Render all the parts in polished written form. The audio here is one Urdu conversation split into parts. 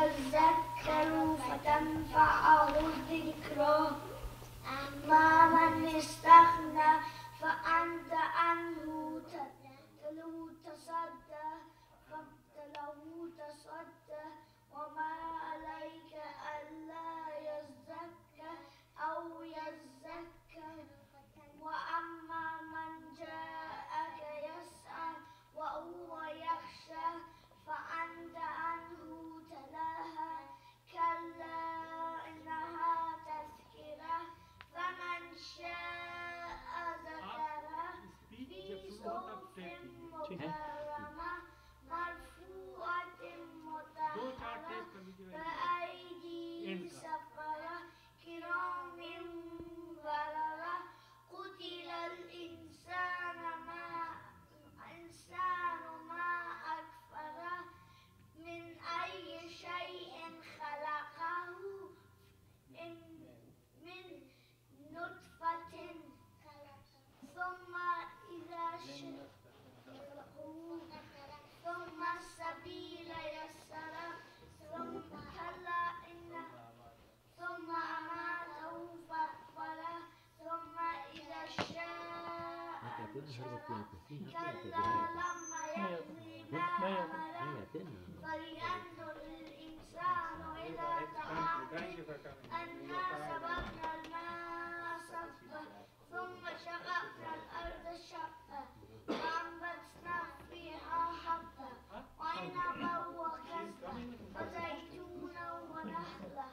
يذكر فتنفعه الذكرى أما من استغنى فأنت عنه تصدى وما عليك ألا يزكى أو يزكى وأما من جاءك يسعى وهو يخشى فأنت عنه تلاهى كلا إنها تذكرة فمن شاء ذكره في صحف مكرمة مرفوعة مطهرة بأيدي سفرة كرام بررة قتل الإنسان ما أكفره من أي شيء خلقه من نطفة ثم ثم السبيل يسره ثم أماته فأقبره ثم إذا شاء أنشره كلا لما يقضي ما أمره فلينظر الإنسان إلى طعامه أنا سبقنا الماء صبا ثم شققنا الأرض شقا وأنبتنا فيها حبا وعنبا وكسبا وزيتونا ونخلا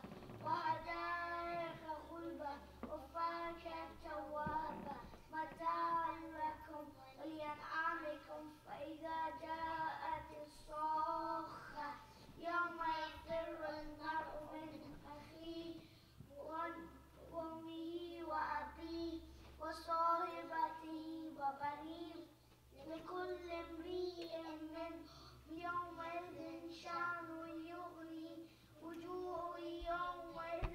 وحدائق غلبا وفاكهة وهبا متاعا لكم ولأنعامكم فإذا جاءت الصاخة يوم يفر المرء من أخيه وأمه وأبيه وصاحبته وبنيه لكل امرئ منهم يومئذ شأن يغنيه وجوه يومئذ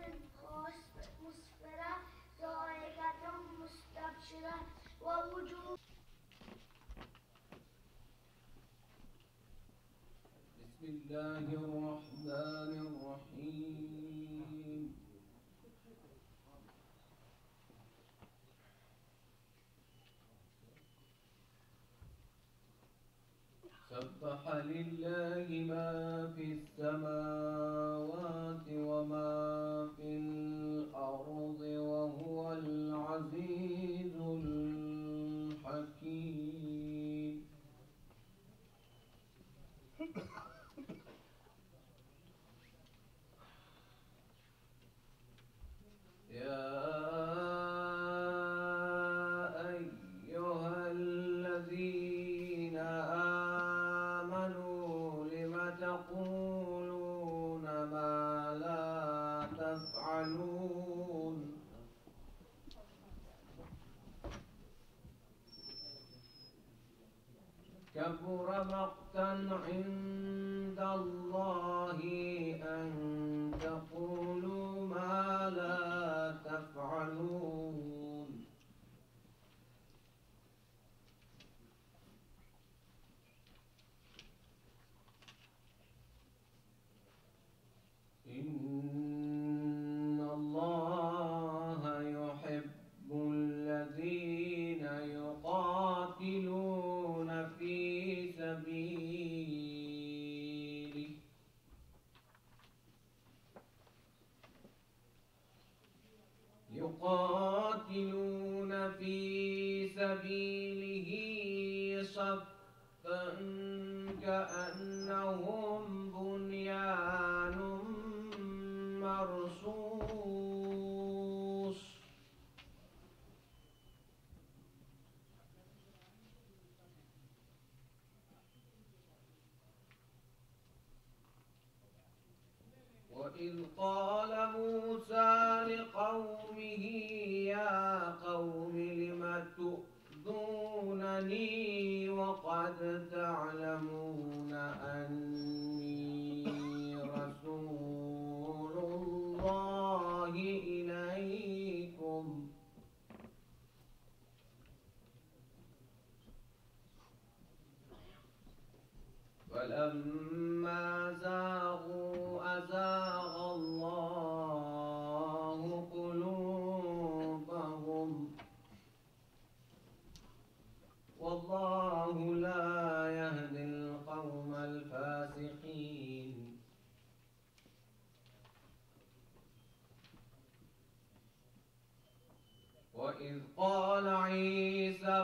مسفرة ضاحكة مستبشرة ووجوه. بسم الله الرحمن الرحيم. سبح لله ما في السماوات وما في الأرض وهو العزيز الحكيم. يا أيها الذين آمنوا لم تقولون ما لا تفعلون. كبر مقتا عند الله أن تقولوا ما لا تفعلون. إن الله يحب الذين يقاتلون في سبيله صفا كأنهم بنيان مرصوص. وإذ قال موسى لقومه يا قوم لم تؤذونني وقد تعلمون أني رسول الله إليكم فلما زاغوا أزاغ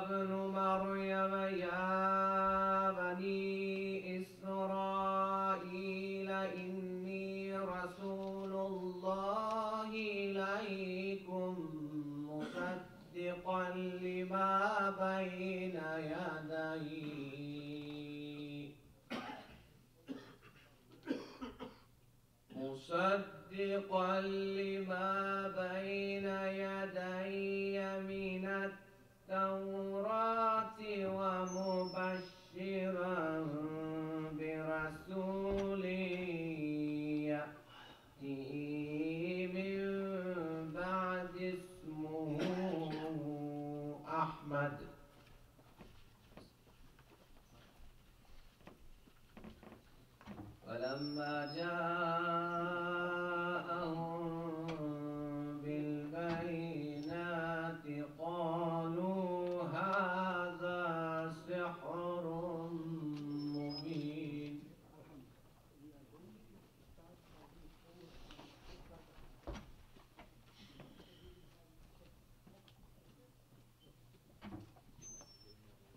ابن مريم يا بني إسرائيل إني رسول الله إليكم مصدقا لما بين يدي من التوراة ومبشرا برسول يأتي من بعد اسمه أحمد فلما جاءهم بالبينات قالوا هذا سحر مبين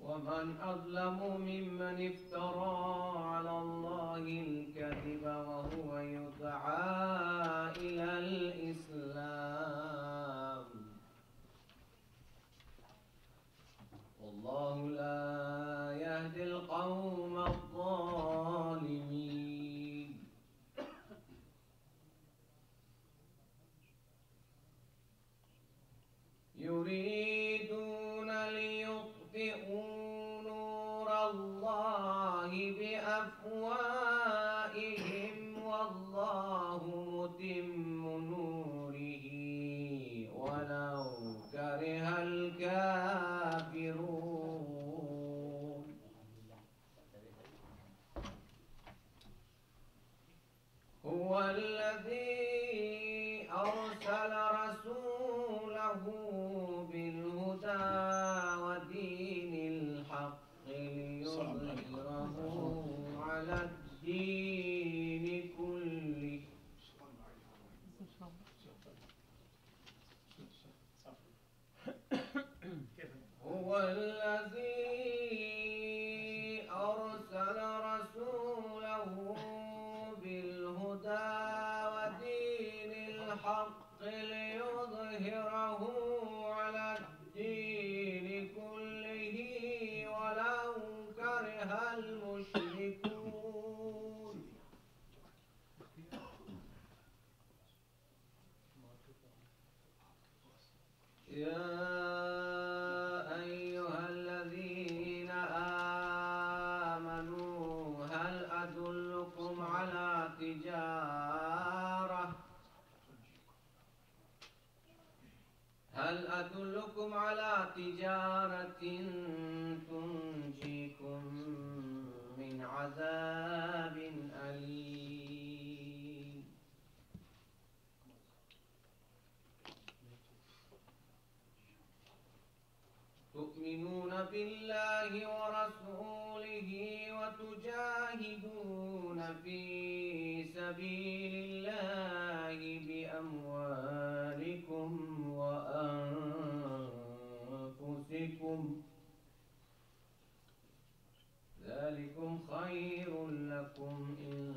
ومن أظلم ممن افترى على الله الكذب وهو يدعى إلى الإسلام والله لا يهدي القوم الظالمين يريدون ليطفئوا نور الله بأفواههم والله متم نوره ولو كره الكافرون هو الذي أرسل رسوله بالهدى ودين الحق ليظهره على الدين كله هو الذي أرسل رسوله بالهدى ودين الحق ليظهره على الدين كله ولو كره المشركون يا أيها الذين آمنوا هل أدلكم على تجارة تنجيكم من عذاب أليم تؤمنون بالله ورسوله وتجاهدون في سبيل الله بأموالكم وأنفسكم ذلكم خير لكم إن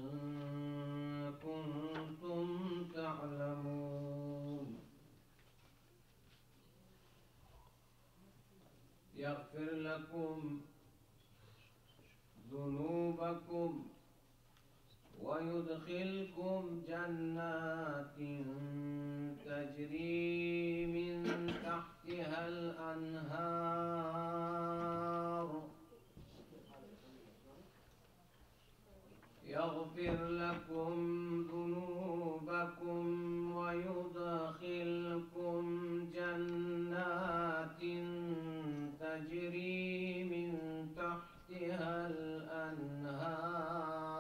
كنتم تعلمون يغفر لكم ذنوبكم ويدخلكم جنات تجري من تحتها الأنهار يغفر لكم ذنوبكم ويدخلكم جنات تجري من تحتها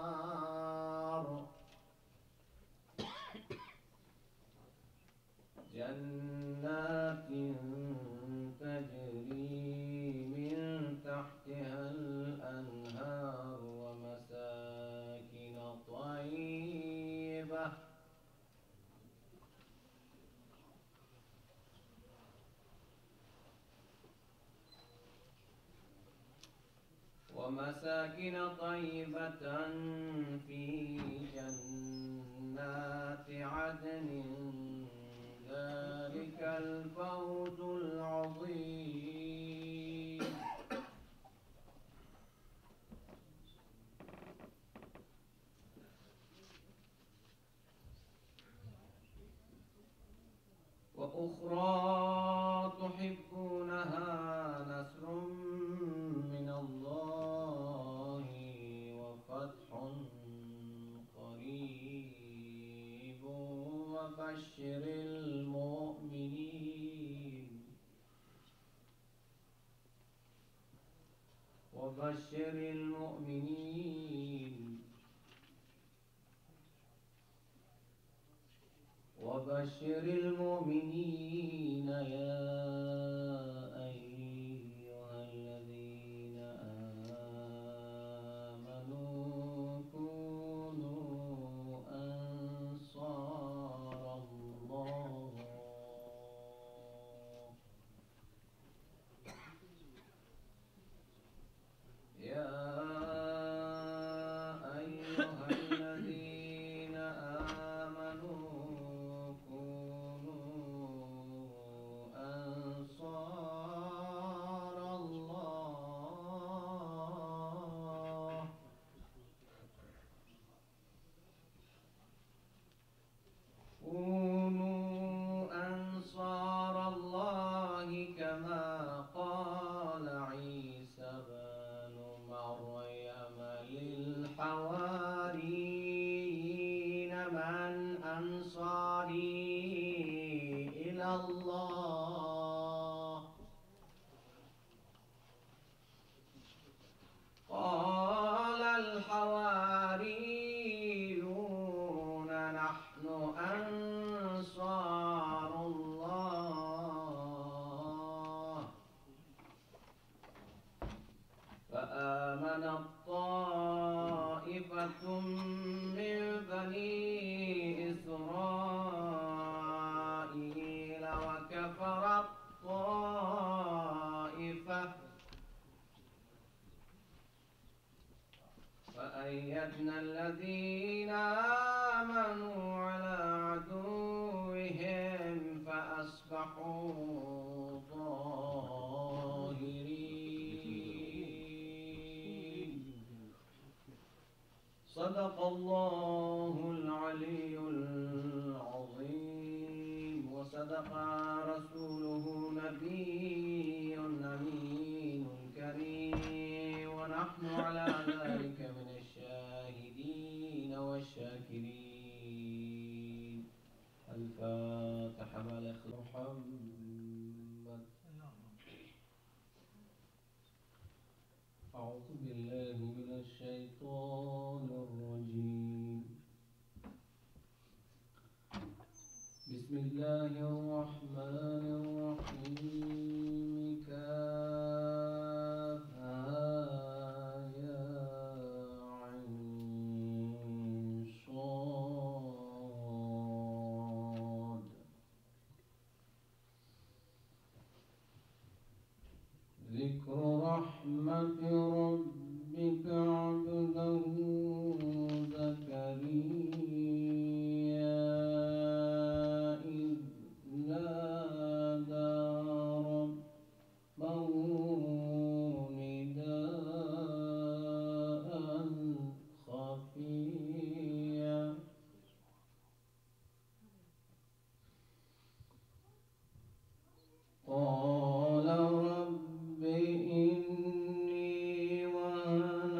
الأنهار جنات تجري من تحتها الأنهار ومساكن طيبة ومساكن طيبة في جنات عدن ذلك الفوز العظيم. وأخرى تحبونها نصر من الله وفتح قريب وبشر المؤمنين وبشر المؤمنين يا أيها الذين آمنوا كونوا أنصار الله كونوا أنصار الله كما قال عيسى بن مريم للحواريين من أنصاري إلى الله قال الحواريون نحن أنصار الله فآمنت طائفة من بني إسرائيل وكفرت طائفة فأيدنا الذين آمنوا على عدوهم فأصبحوا ظاهرين. صدق الله العلي العظيم وصدق رسوله نبي أمين كريم ونحن على ذلك من الشاهدين والشاكرين. الفاتحة مع محمد. أعوذ بالله من الشيطان الرجيم. بسم الله الرحمن الرحيم. كافها يا عين صاد. ذكر رحمة ربك عبده زكريا إذ نادى ربه نداء خفيا قال رب إني وهن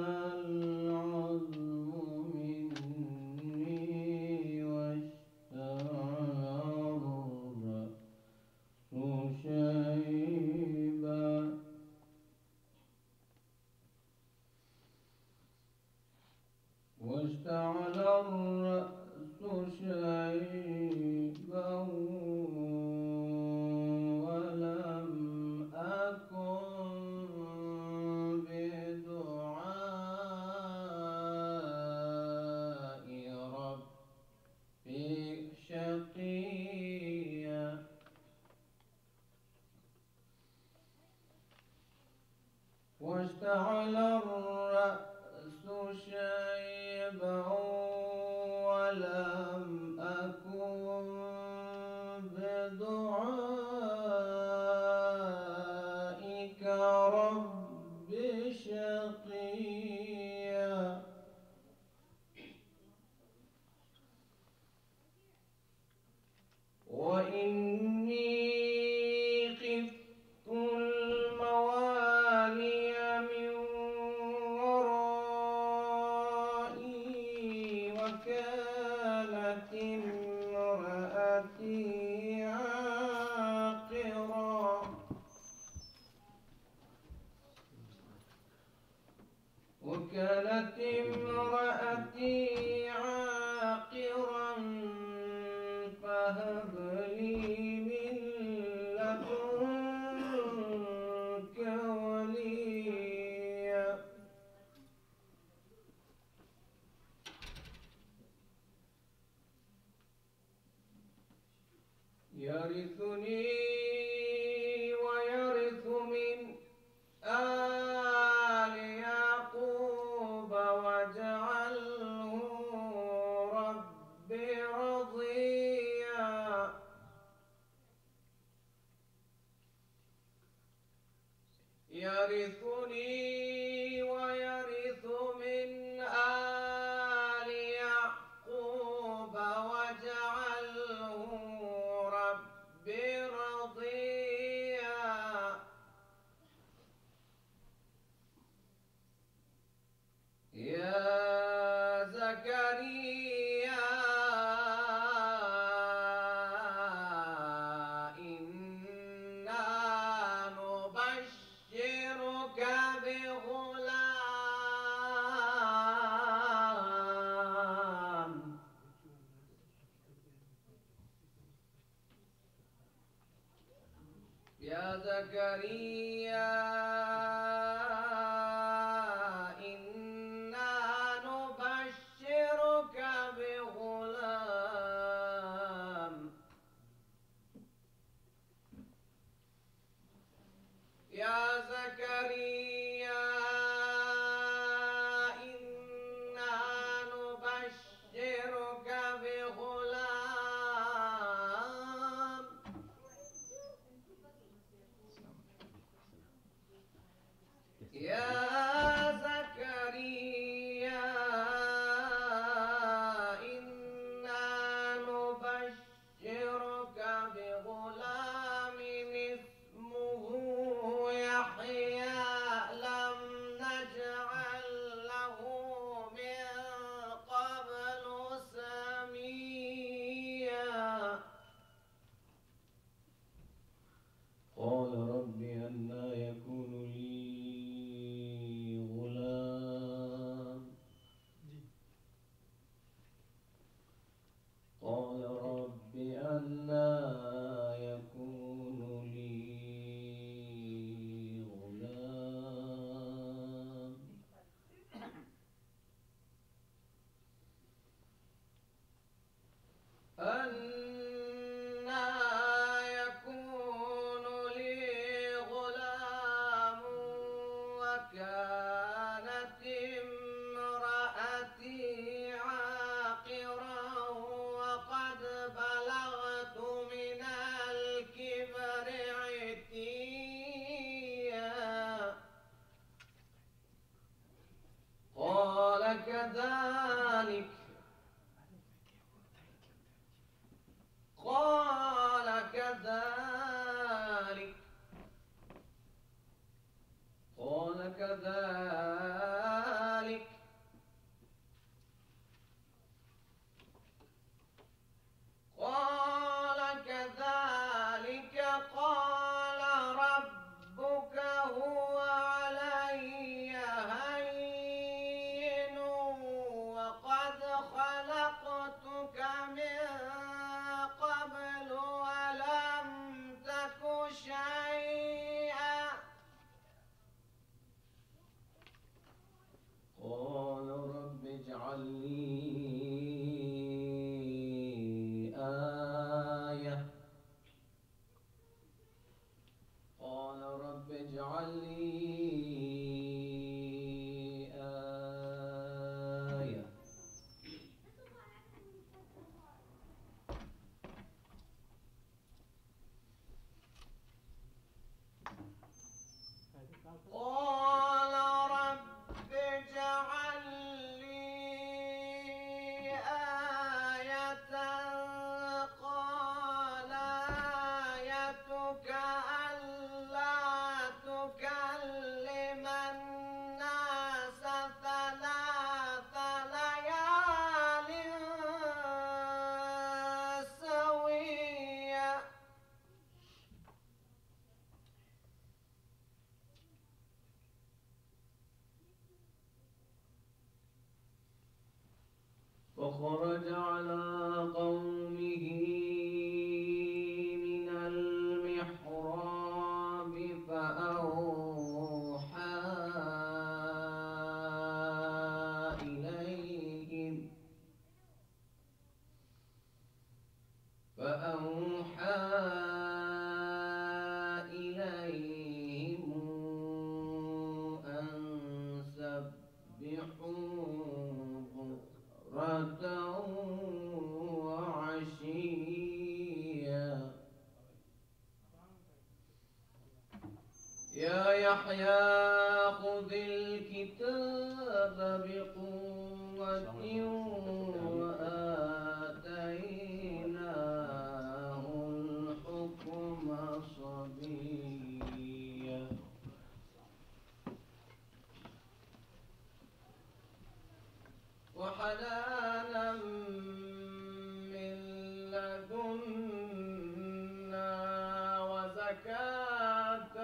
واشتعل الرأس شيبا ولم أكن بدعائك رب شقيا وإني خفت الموالي من ورائي وكانت امرأتي عاقرا فهب لي من لدنك وليا يرثني ويرث من آل يعقوب واجعله رب رضيا يرثني ويرث من آل يعقوب واجعله رب رضيا يا زكريا إنا نبشرك بغلام يا زكريا إنا نبشرك بغلام يا زكريا إنا نبشرك بغلام يا زكريا إنا نبشرك بغلام اسمه يحيى لم نجعل له من قبل سميا قال رب أنى يكون لي غلام قال رب أنى يكون لي غلام أنى يكون لي غلام وكانت امرأتي عاقرا وقد بلغت من الكبر عتيا قال كذلك قال ربك هو علي هين وقد خلقتك من قبل ولم تك شيئا قال رب اجعل لي آية قال رب اجعل لي فخرج على قومه من المحراب فأوحى إليهم أن سبحوا بكرة وعشيا يا يحيى خذ الكتاب بقوة وآتيناه الحكم صبيا وحنانا من لدنا وزكاة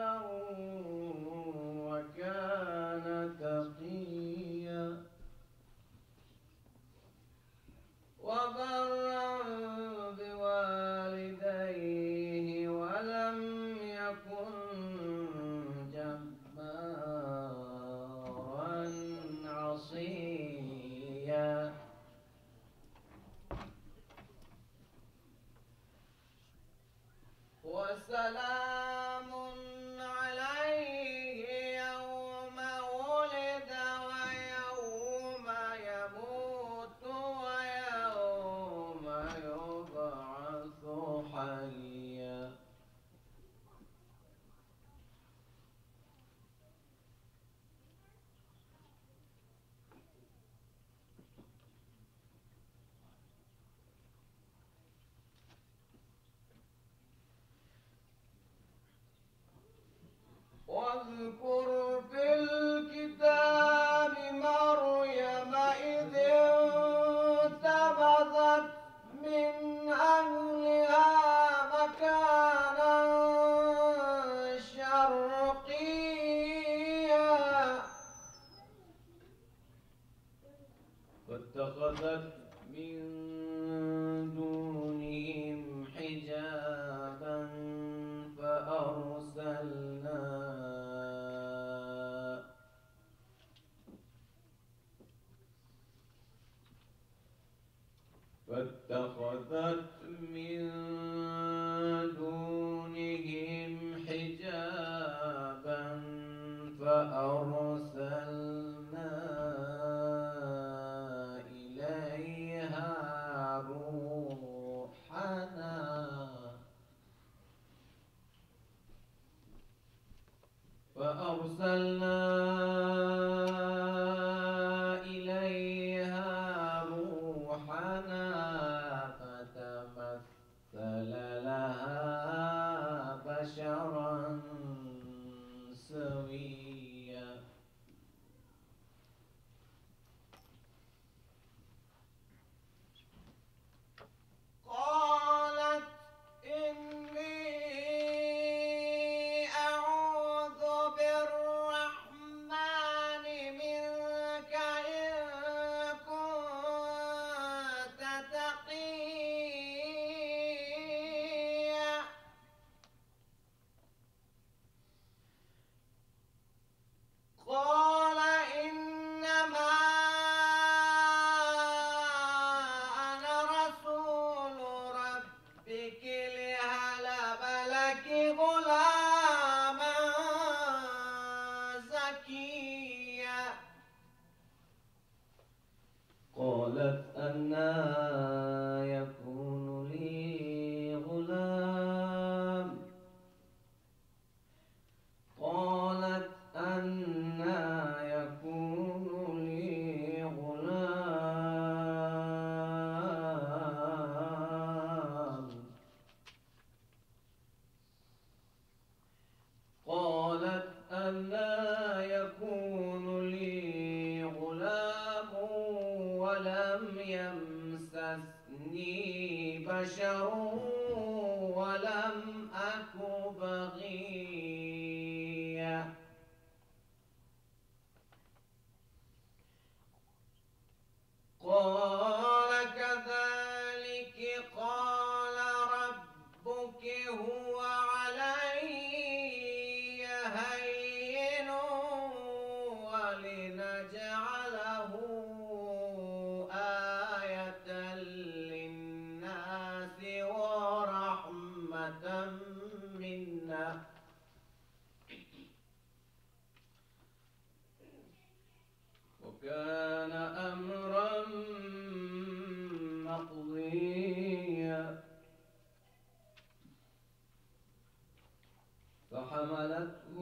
وكان تقيا وبرا بوالديه ولم يكن جبارا عصيا وسلام عليه يوم ولد ويوم يموت ويوم يبعث حيا واذكر في الكتاب مريم إذ انتبذت من أهلها مكانا شرقيا فاتخذت من دونهم حجابا فاتخذت من دونهم حجابا فأرسلنا إليها روحنا فتمثل لها بشرا سويا قالت إني أعوذ بالرحمن منك إن كنت تقيا قال إنما أنا رسول ربك لهب لك غلاما زكيا قالت أنى يكون لي غلام قالت أنى يكون لي غلام قالت أنى يكون لي غلام ولم يمسسني بشر ولم أك بغيا قال وكان أمرا مقضيا فحملته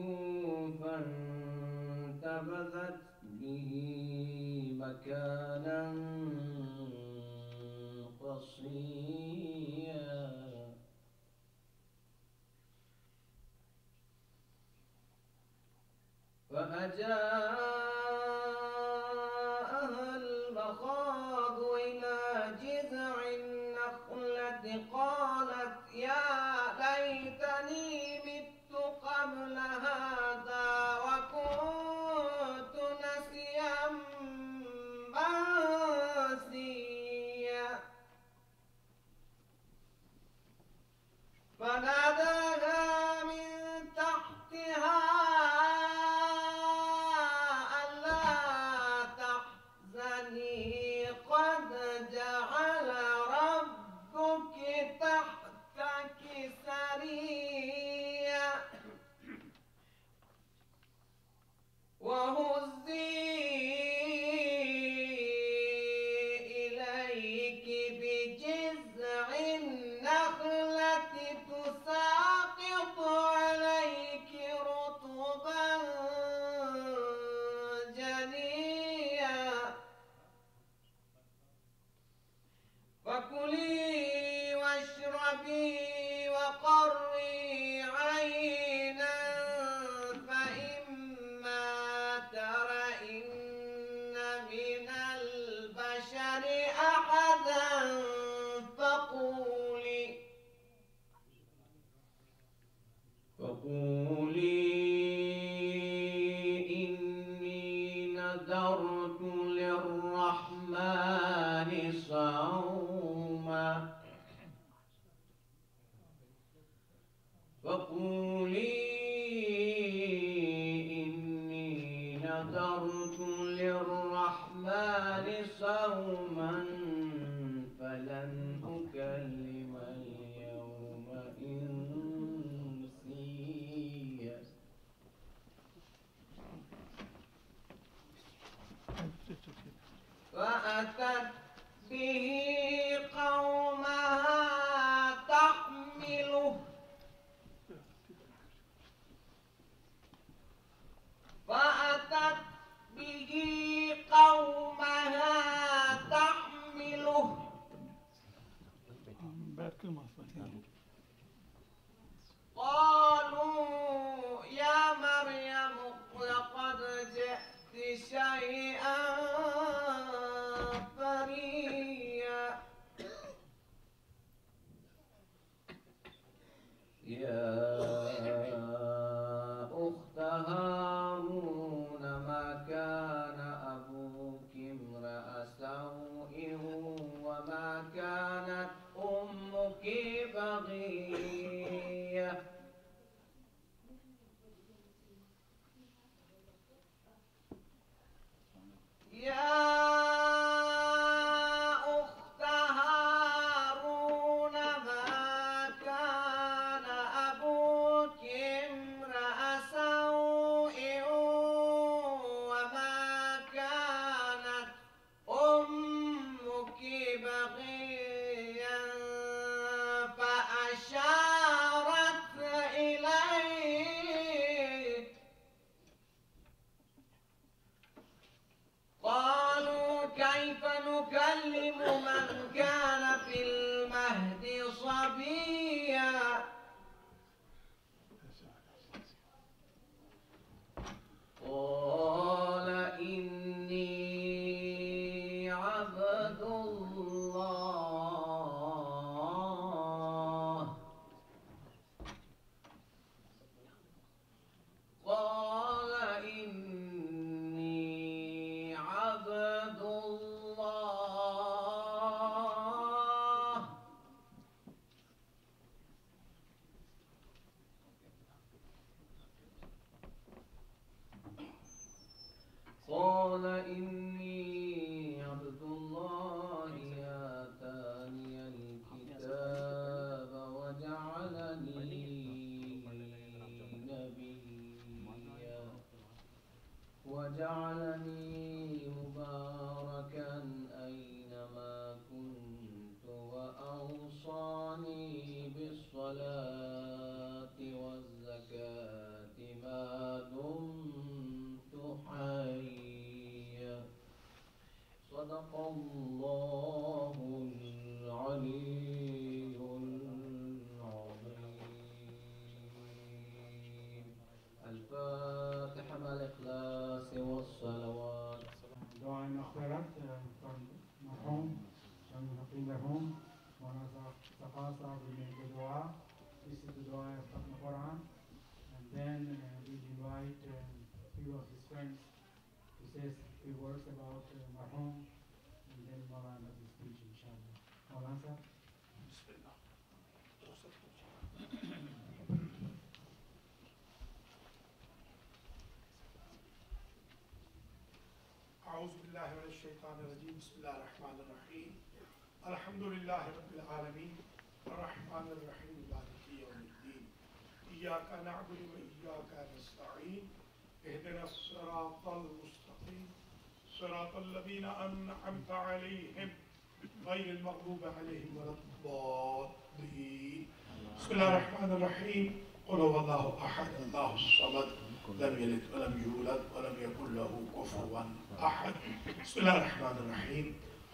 فانتبذت به مكانا قصيا فأجاءها المخاض إلى جذع النخلة قالت يا ليتني مت قبل هذا وكنت نسيا منسيا فناداها من تحتها ألا تحزني قد جعل ربك تحتك سريا وهزي إليك بجذع النخلة تساقط عليك رطبا جنيا فكلي واشربي وقري عينا فإما ترين من البشر أحدا فقولي إني نذرت للرحمن صوما فلن أكلم اليوم إنسيا فأتت به قومها تحمله قالوا يا مريم لقد جئت شيئا فريا يا أخت هارون ما كان أبوك امرأ سوء وما كانت أمك بغيا يا أخت هارون ما كان أبوك امرأ سوء وما كانت أمك بغيا فأشارت إليه قالوا كيف نكلم من كان في المهد صبيا قال إني عبد الله قال إني عبد الله قال إني عبد الله آتاني الكتاب وجعلني نبيا وجعلني أوصاني بالصلاة والزكاة ما دمت حيا. صدق الله العلي العظيم. الفاتحة مع الإخلاص والصلوات. دعاء مغفرت from مرحوم شامل حقی مرحوم مولانا صفا صاحب will make the dua. This is the dua of Khatm Quran, and then we'll invite a few of his friends to say a few words about marhum, and then Maulana will speech inshallah. Maulana sahab. أعوذ بالله من الشيطان الرجيم. بسم الله الرحمن الرحيم. الحمد لله رب العالمين الرحمن الرحيم مالك يوم الدين. إياك نعبد وإياك نستعين. اهدنا الصراط المستقيم صراط الذين أنعمت عليهم غير المغضوب عليهم ولا الضالين. بسم الله الرحمن الرحيم. قل هو الله أحد الله الصمد لم يلد ولم يولد ولم يكن له كفوا أحد. بسم الله الرحمن الرحيم.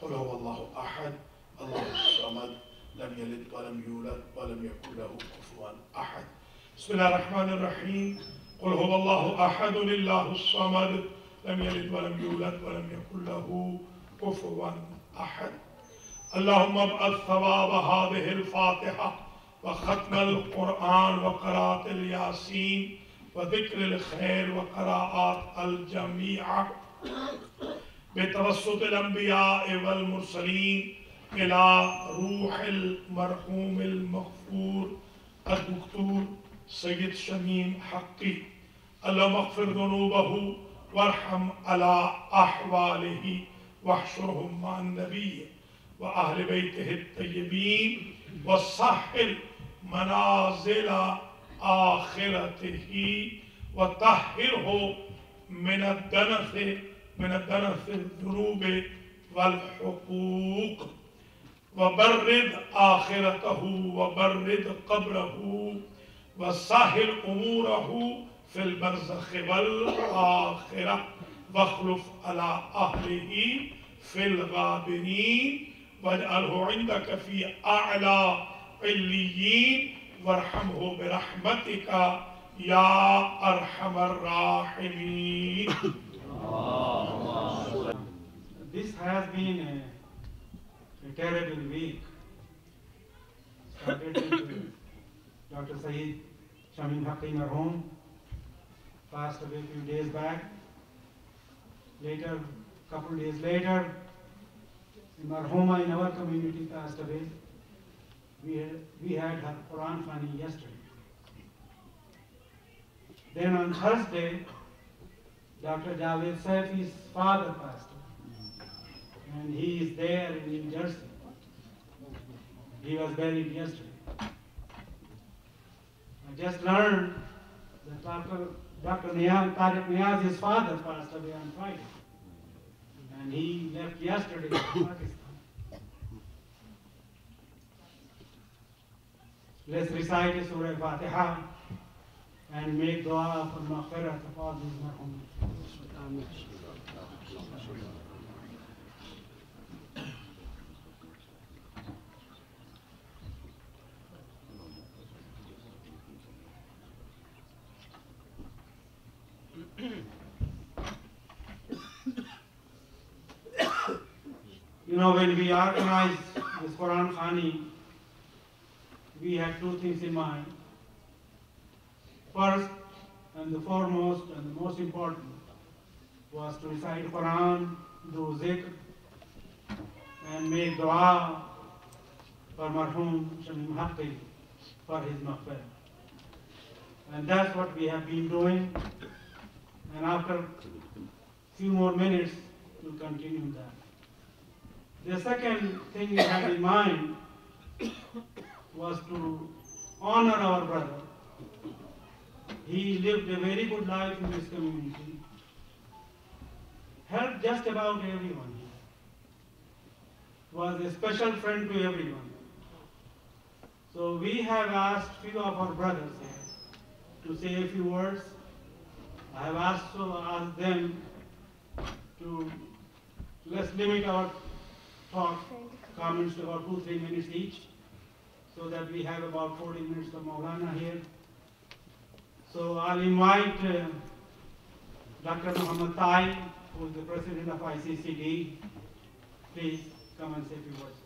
قل هو الله أحد الله الصمد لم يلد ولم يولد ولم يكن له كفوا أحد. بسم الله الرحمن الرحيم. قل هو الله أحد الله الصمد لم يلد ولم يولد ولم يكن له كفوا أحد. اللهم ابعث ثواب هذه الفاتحة وختم القرآن وقراءة الياسين وذكر الخير وقراءات الجميع بتوسط الأنبياء والمرسلين إلى روح المرحوم المغفور الدكتور سيد شميم حقي. اللهم اغفر ذنوبه وارحم على أحواله واحشرهم مع النبي وأهل بيته الطيبين وسهل منازل آخرته وطهره من الدنس الذنوب والحقوق وبرد آخرته وبرد قبره وسهل أموره في البرزخ والآخرة واخلف على أهله في الغابرين واجعله عندك في أعلى عليين وارحمه برحمتك يا أرحم الراحمين. This has been a terrible week. Started with Dr. Saeed Shamim Haqqi marhum, passed away a few days back. Later, couple days later, a marhuma in our community passed away. We had her Quran Khani yesterday. Then on Thursday, Dr. Javed Saifi's father passed away. And he is there in New Jersey. He was buried yesterday. I just learned that Dr. Tariq Niaz's father passed away on Friday. And he left yesterday for Pakistan. Let's recite Surah Fatiha and make dua for maghfirat of all these marhum. You know, when we organized this Quran Khani, we had two things in mind. First and the foremost and the most important was to recite Quran, do zikr, and make dua for marhum Shamim Haqqi for his maghfirah. And that's what we have been doing. And after a few more minutes, we'll continue that. The second thing we had in mind was to honor our brother. He lived a very good life in this community, helped just about everyone, was a special friend to everyone. So we have asked few of our brothers here to say a few words. I have also asked them to, let's limit our talk, comments to about 2-3 minutes each, so that we have about 40 minutes for Maulana here. So I'll invite Dr. Muhammad Tai, who is the president of ICCD. Please come and say a few words.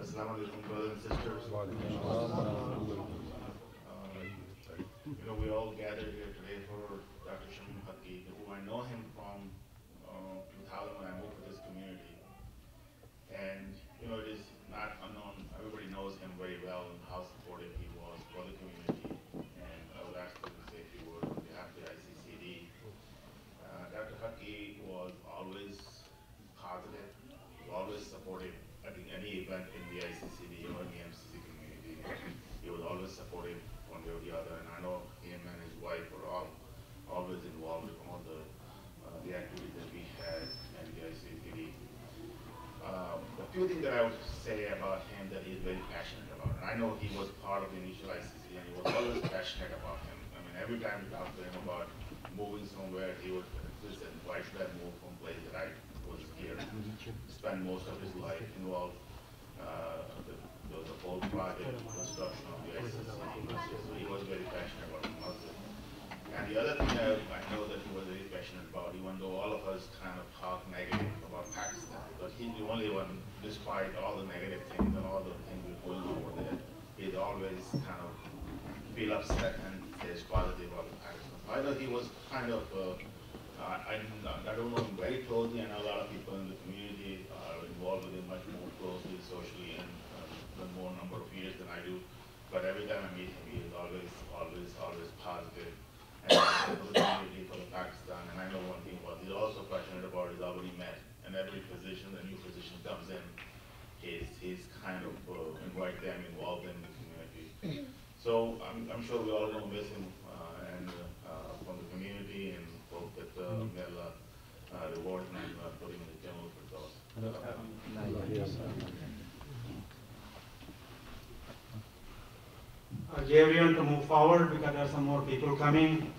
Assalamu alaikum, brothers and sisters. We all gathered here today for Dr. Shamim Haqqi, who I know him from 2000 when I moved to this community. And it is not unknown. Everybody knows him very well and how supportive he was for the community. And I would ask him to say a few words on behalf of the ICCD. Dr. Haqqi was always positive, always supportive. I think any event in the ICCD or in the MCC community, he was always supportive one way or the other. And I know him and his wife were always involved in all the activities that we had at the ICCD. The few things that I would say about him that he's very passionate about, and I know he was part of the initial ICCD and he was always passionate about him. I mean, every time we talked to him about moving somewhere, he would listen, why should I move from a place that I was here, spend most of his life involved, the whole project, construction of the ICCD. So he was very passionate about the Muslim. And the other thing I know that he was very passionate about, even though all of us kind of talk negative about Pakistan, but he's the only one, despite all the negative things and all the things we're going over there, he'd always kind of feel upset and says positive about Pakistan. I know he was kind of, I don't know him very closely. I know a lot of people in the community are involved with him much more closely, socially, and more number of years than I do. But every time I meet him, he is always positive. And for the community, for Pakistan. And I know one thing what he's also passionate about is already met. And every position, a new position comes in, he's kind of invite them involved in the community. So I'm sure we all going to miss him and from the community, and hope that may Allah reward him and put him in the Jannah Firdaus. Everyone to move forward because there are some more people coming,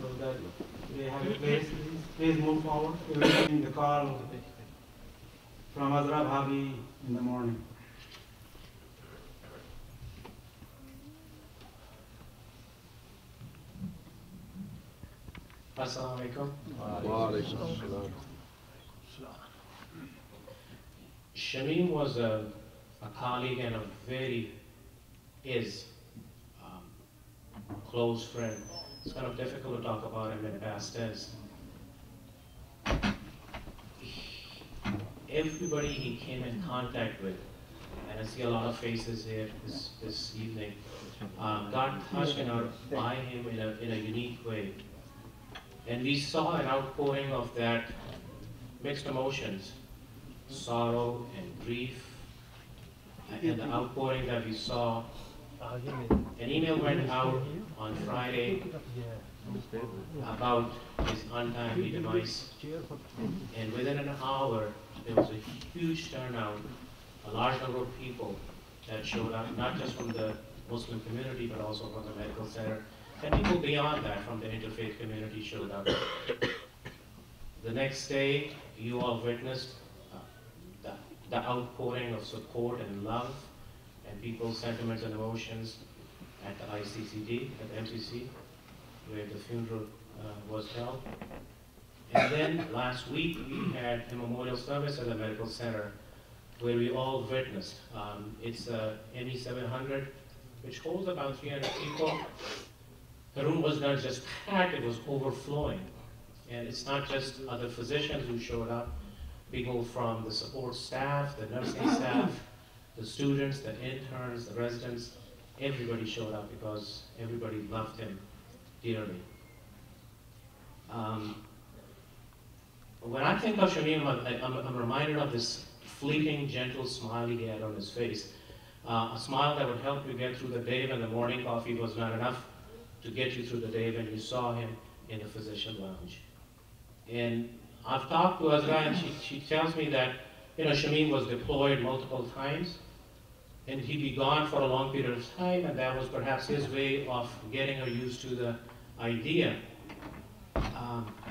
so that they have a place. Please move forward. We will be in the call from Azra Bhabi in the morning. Assalamu alaikum. Shamim was a colleague and a very close friend. It's kind of difficult to talk about him in past tense. Everybody he came in contact with, and I see a lot of faces here this evening, got touched by him in a unique way. And we saw an outpouring of that mixed emotions, sorrow and grief, and the outpouring that we saw. An email went out on Friday about his untimely demise, and within an hour there was a huge turnout, a large number of people that showed up, not just from the Muslim community but also from the medical center, and people beyond that from the interfaith community showed up. The next day you all witnessed the outpouring of support and love and people's sentiments and emotions at the ICCD, at the MCC, where the funeral was held. And then last week we had a memorial service at the medical center where we all witnessed. It's ME 700, which holds about 300 people. The room was not just packed, it was overflowing. And it's not just other physicians who showed up, people from the support staff, the nursing staff, the students, the interns, the residents, everybody showed up because everybody loved him dearly. When I think of Shamim, I'm reminded of this fleeting, gentle smile he had on his face. A smile that would help you get through the day when the morning coffee was not enough, to get you through the day when you saw him in the physician lounge. And I've talked to Azra, and she tells me that, Shamim was deployed multiple times, and he'd be gone for a long period of time, and that was perhaps his way of getting her used to the idea.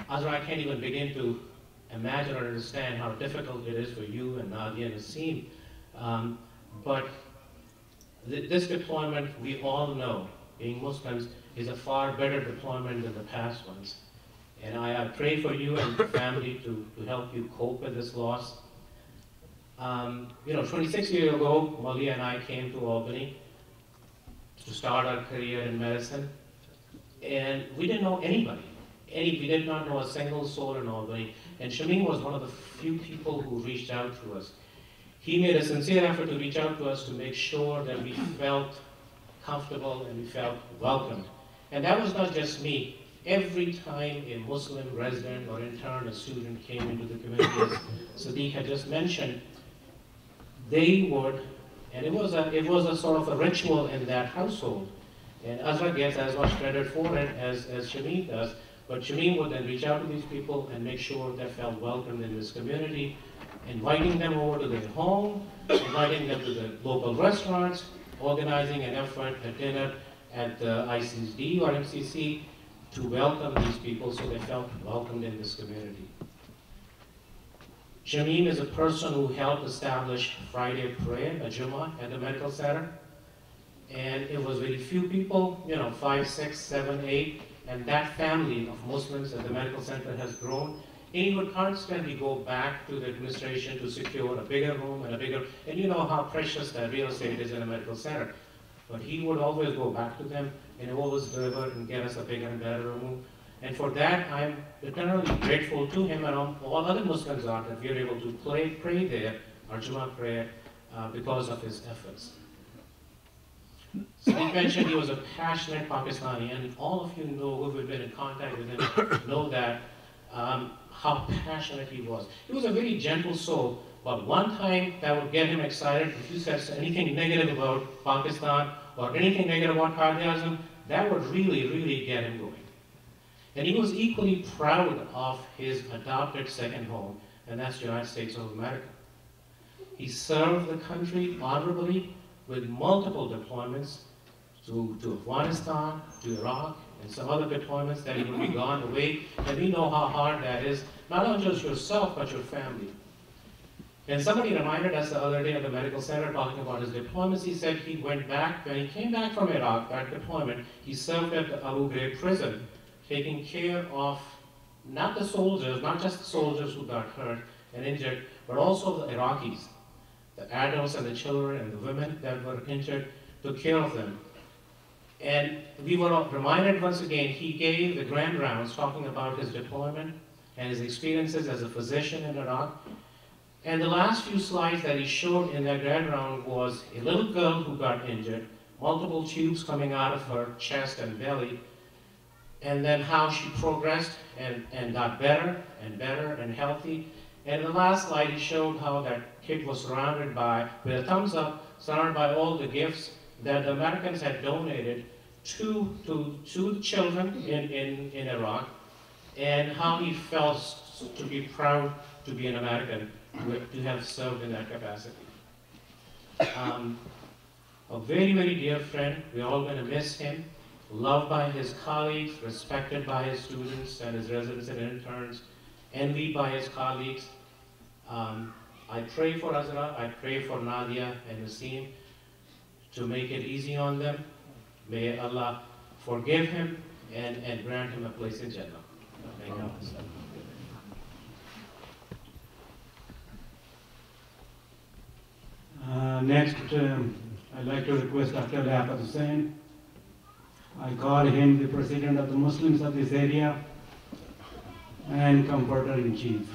Azra, I can't even begin to imagine or understand how difficult it is for you and Nadia and Nassim. But this deployment, we all know, being Muslims, is a far better deployment than the past ones. And I pray for you and your family to help you cope with this loss. 26 years ago, Malia and I came to Albany to start our career in medicine. And we didn't know anybody. We did not know a single soul in Albany. And Shamim was one of the few people who reached out to us. He made a sincere effort to reach out to us to make sure that we felt comfortable and we felt welcomed. And that was not just me. Every time a Muslim resident or intern or student came into the community, as Sadiq had just mentioned, they would, and it was a sort of a ritual in that household. And Azra gets as much credit for it as Shamim does, but Shamim would then reach out to these people and make sure they felt welcomed in this community, inviting them over to their home, inviting them to the local restaurants, organizing an effort at dinner at the ICD or MCC to welcome these people so they felt welcomed in this community. Shamim is a person who helped establish Friday prayer, a Jummah, at the medical center. And it was very few people, 5, 6, 7, 8, and that family of Muslims at the medical center has grown. And he would constantly go back to the administration to secure a bigger room and a bigger, and you know how precious that real estate is in a medical center. But he would always go back to them and always deliver and get us a bigger and better room. And for that, I'm eternally grateful to him and all other Muslims are that we are able to pray there, our Jummah prayer, because of his efforts. So he mentioned he was a passionate Pakistani, and all of you know who have been in contact with him know that how passionate he was. He was a very gentle soul, but one time that would get him excited. If you said anything negative about Pakistan or anything negative about Qaediism, that would really, really get him going. And he was equally proud of his adopted second home, and that's the United States of America. He served the country honorably with multiple deployments to Afghanistan, to Iraq, and some other deployments that he would be gone away. And we know how hard that is, not only just yourself, but your family. And somebody reminded us the other day at the medical center talking about his deployments. He said he went back, when he came back from Iraq, that deployment, he served at the Abu Ghraib prison, taking care of not the soldiers, not just the soldiers who got hurt and injured, but also the Iraqis, the adults and the children and the women that were injured, took care of them. And we were reminded once again, he gave the grand rounds talking about his deployment and his experiences as a physician in Iraq. And the last few slides that he showed in that grand round was a little girl who got injured, multiple tubes coming out of her chest and belly, and then how she progressed and got better and healthy. And in the last slide, he showed how that kid was surrounded by, with a thumbs up, surrounded by all the gifts that the Americans had donated to the children in Iraq, and how he felt to be proud to be an American, to have served in that capacity. A very, very dear friend. We're all going to miss him. Loved by his colleagues, respected by his students and his residents and interns, envied by his colleagues. I pray for Azra, I pray for Nadia and Nassim to make it easy on them. May Allah forgive him and grant him a place in Jannah. Thank you. Next, I'd like to request Dr. Liaquat Hussain. I call him the President of the Muslims of this area and Comforter-in-Chief.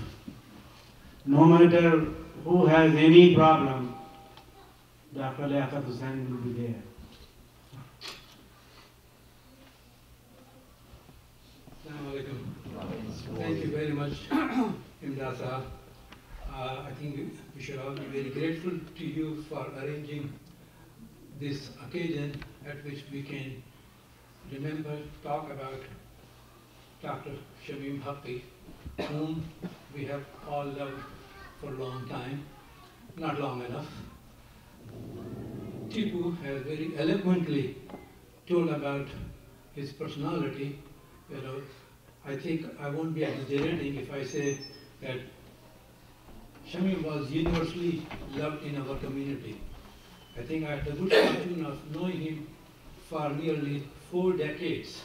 No matter who has any problem, Dr. Liaquat Hussain will be there. Assalamu alaikum. Thank you very much, Imdad Sahab. I think we should all be very grateful to you for arranging this occasion at which we can remember, talk about Dr. Shamim Haqqi, whom we have all loved for a long time, not long enough. Tipu has very eloquently told about his personality. You know, I think I won't be exaggerating if I say that Shamim was universally loved in our community. I think I had the good fortune of knowing him for nearly 4 decades.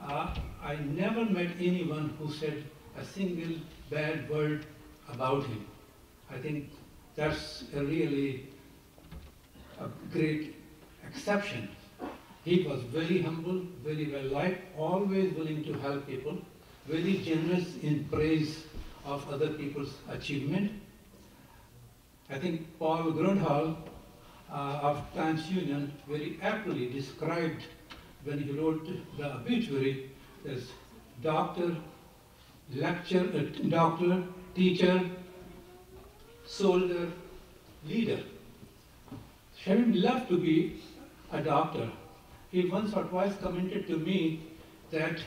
I never met anyone who said a single bad word about him. I think that's a really a great exception. He was very humble, very well liked, always willing to help people, very generous in praise of other people's achievement. I think Paul Grundhall of TransUnion very aptly described when he wrote the obituary as doctor, teacher, soldier, leader. Shamim loved to be a doctor. He once or twice commented to me that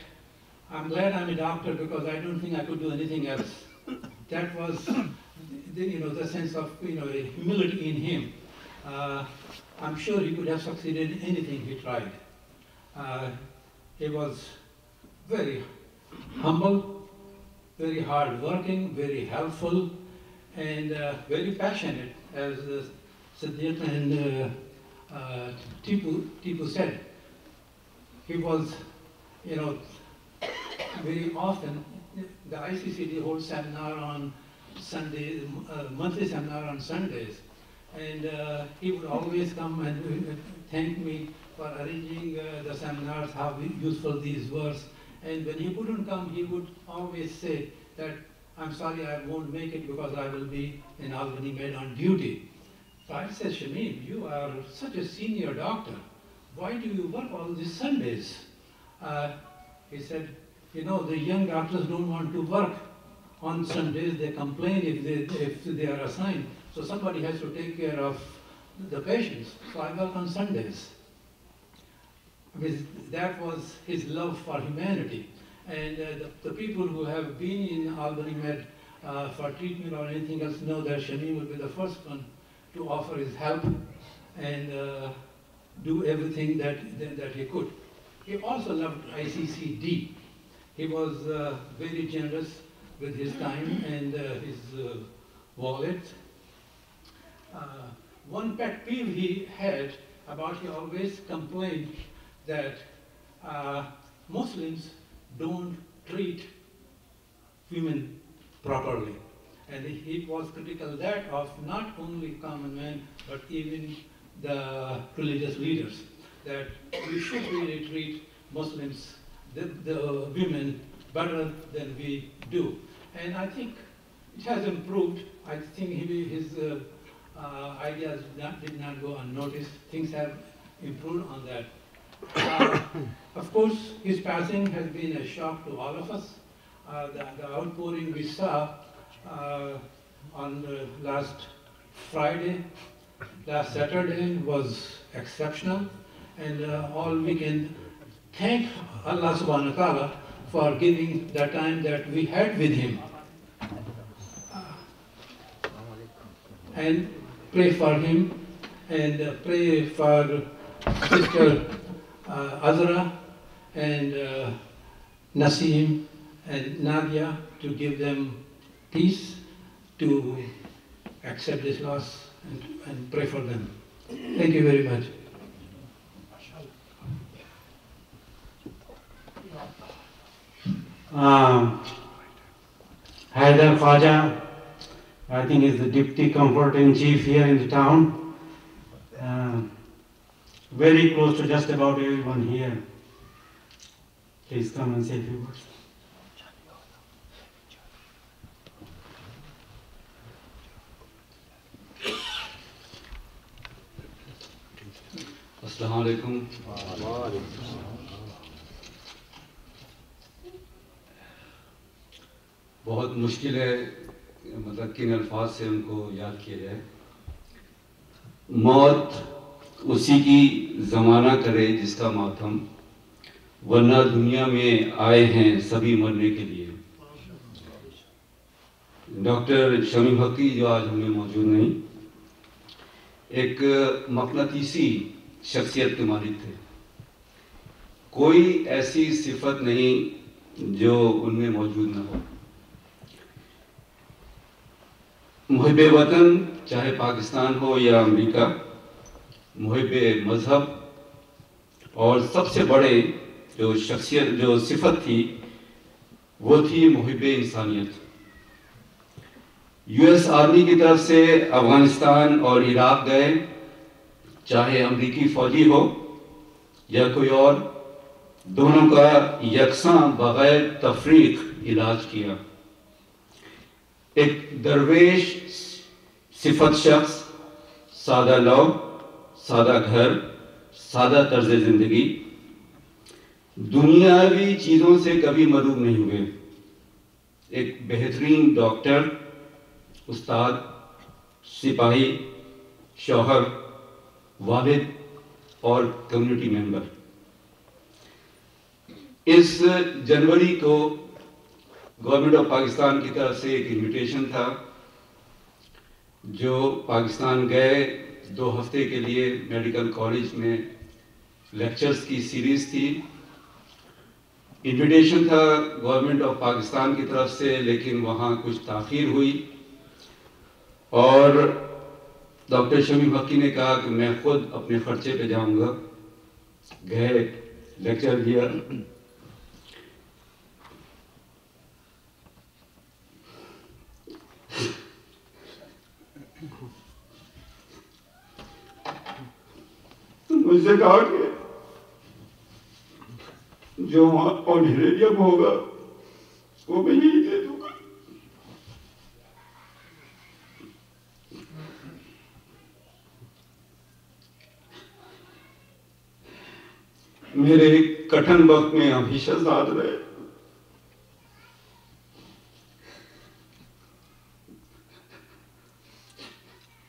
I'm glad I'm a doctor because I don't think I could do anything else. That was, the sense of, humility in him. I'm sure he could have succeeded in anything he tried. He was very humble, very hardworking, very helpful, and very passionate, as Siddiq and Tipu said. He was, very often, the ICCD holds seminar on Sundays, monthly seminar on Sundays, and he would always come and thank me for arranging the seminars, how useful these were. And when he couldn't come, he would always say that, I'm sorry I won't make it because I will be in Albany Med on duty. So I said, Shamim, you are such a senior doctor. Why do you work all these Sundays? He said, the young doctors don't want to work on Sundays. They complain if they are assigned. So somebody has to take care of the patients. So I work on Sundays. That was his love for humanity. And the people who have been in Albany Med for treatment or anything else know that Shamim will be the first one to offer his help and do everything that he could. He also loved ICCD. He was very generous with his time and his wallet. One pet peeve he had about, he always complained that Muslims don't treat women properly. And he was critical that of not only common men, but even the religious leaders, that we should really treat Muslims, the women, better than we do. And I think it has improved. I think his ideas did not go unnoticed. Things have improved on that. Of course, his passing has been a shock to all of us. The outpouring we saw on last Saturday was exceptional, and all we can thank Allah subhanahu wa ta'ala for giving the time that we had with him. And pray for him, and pray for Sister Azra and Naseem and Nadia to give them peace, to accept this loss, and pray for them. Thank you very much. Haider Khwaja, I think is the Deputy Comforter in Chief here in the town. Very close to just about everyone here. Please come and say a few words. السلام علیکم. بہت مشکل ہے مطلب کن الفاظ سے ان کو یاد کیا جائے. موت اسی کی زمانہ کرے جس کا ماتم ورنہ دنیا میں آئے ہیں سبھی مرنے کے لیے. ڈاکٹر شمیم حقی جو آج ہم میں موجود نہیں، ایک مقناطیسی شخصیت کے مالک تھے. کوئی ایسی صفت نہیں جو ان میں موجود نہ ہو. محب وطن، چاہے پاکستان ہو یا امریکہ، محب مذہب، اور سب سے بڑے جو صفت تھی وہ تھی محب انسانیت. یو ایس آرمی کی طرف سے افغانستان اور عراق گئے، چاہے امریکی فوجی ہو یا کوئی اور، دونوں کا یکساں بغیر تفریق علاج کیا. ایک درویش صفت شخص، سادہ لو، سادہ گھر، سادہ طرز زندگی، دنیاوی چیزوں سے کبھی مروب نہیں ہوئے. ایک بہترین ڈاکٹر، استاد، سپاہی، شوہر، والد اور کمیونٹی ممبر. اس جنوری کو گورنمنٹ آف پاکستان کی طرف سے ایک انویٹیشن تھا، جو پاکستان گئے 2 ہفتے کے لیے میڈیکل کالج میں لیکچرز کی سیریز تھی. انویٹیشن تھا گورنمنٹ آف پاکستان کی طرف سے، لیکن وہاں کچھ تاخیر ہوئی اور ڈاکٹر شمیم حقی نے کہا کہ میں خود اپنے خرچے پہ جاؤں گا. گئے، لیکچر دیا. مجھ سے کہا کہ جو وہاں آڈیٹوریم ہوگا وہ میں یہی دے دوں گا. میرے کٹھن وقت میں ہمیشہ ساتھ رہے.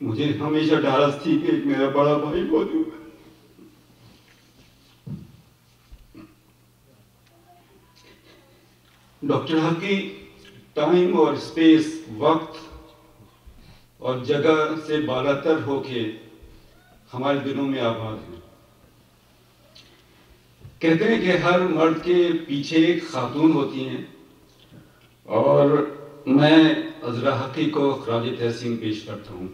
مجھے ہمیشہ ڈھارس تھی کہ ایک میرا بڑا بھائی موجود ہے. ڈاکٹر حقی ٹائم اور اسپیس، وقت اور جگہ سے بالاتر ہو کے ہمارے دلوں میں آباد ہیں. کہتے ہیں کہ ہر مرد کے پیچھے ایک خاتون ہوتی ہیں، اور میں عذرا حقی کو خراج تحسین پیش کرتا ہوں.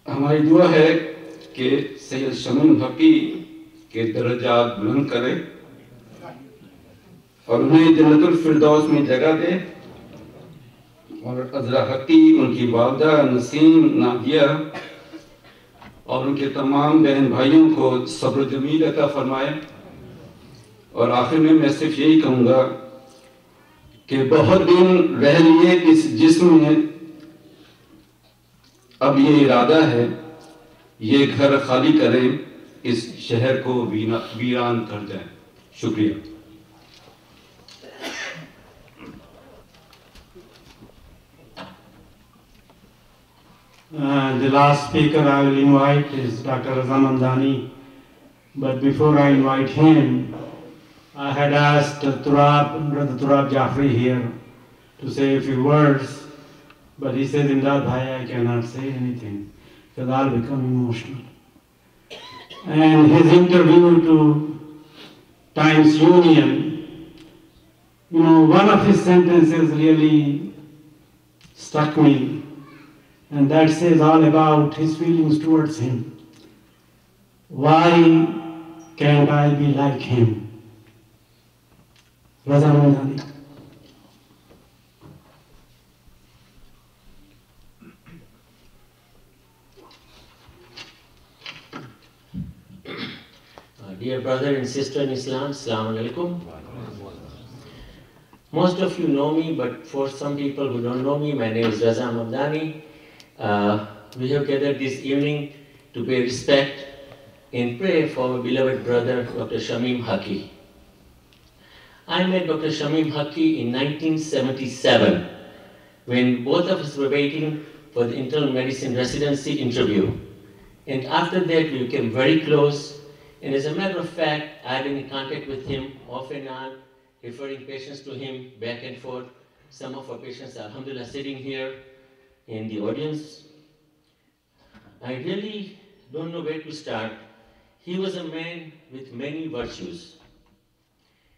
ہماری دعا ہے کہ سید شمیم حقی کے درجات بلند کرے اور انہیں جنت الفردوس میں جگہ دے، اور عذرا حقی، ان کی والدہ نسیم، نادیہ اور ان کے تمام بہن بھائیوں کو صبر جمیل عطا فرمائے. اور آخر میں صرف یہی کہوں گا کہ بہت دن رہ لیے اس جسم میں، اب یہ ارادہ ہے یہ گھر خالی کریں، اس شہر کو ویران کر جائیں. شکریہ. The last speaker I will invite is Dr. Raza Mamdani. But before I invite him, I had asked Brother Turab Jafri here to say a few words, but he says, Imdad Bhai, I cannot say anything because I'll become emotional. And his interview to Times Union, one of his sentences really struck me. And that says all about his feelings towards him. Why can't I be like him? Raza Mamdani. Dear brother and sister in Islam, Assalamu alaikum. Most of you know me, but for some people who don't know me, my name is Raza Mamdani. We have gathered this evening to pay respect and pray for my beloved brother, Dr. Shamim Haqi. I met Dr. Shamim Haqi in 1977, when both of us were waiting for the internal medicine residency interview. And after that, we became very close. And as a matter of fact, I've been in contact with him off and on, referring patients to him back and forth. Some of our patients, alhamdulillah, sitting here in the audience. I really don't know where to start. He was a man with many virtues.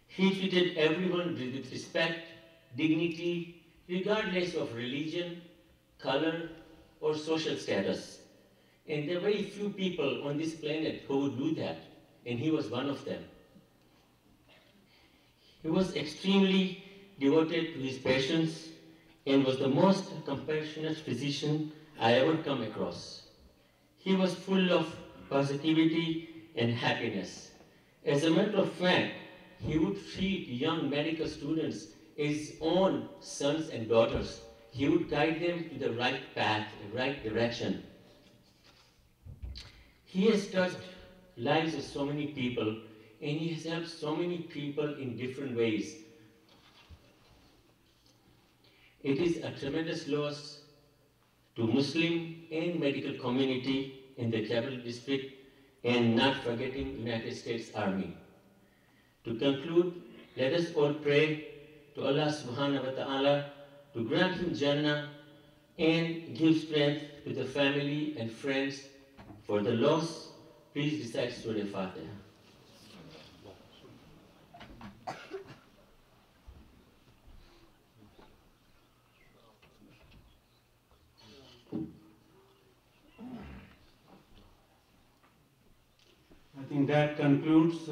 He treated everyone with respect, dignity, regardless of religion, color, or social status. And there are very few people on this planet who would do that, and he was one of them. He was extremely devoted to his patients and was the most compassionate physician I ever come across. He was full of positivity and happiness. As a matter of fact, he would treat young medical students as his own sons and daughters. He would guide them to the right path, the right direction. He has touched lives of so many people, and he has helped so many people in different ways. It is a tremendous loss to Muslim and medical community in the capital district, and not forgetting United States Army. To conclude, let us all pray to Allah subhanahu wa ta'ala to grant him Jannah and give strength to the family and friends for the loss. Please recite Surah Fatiha. I think that concludes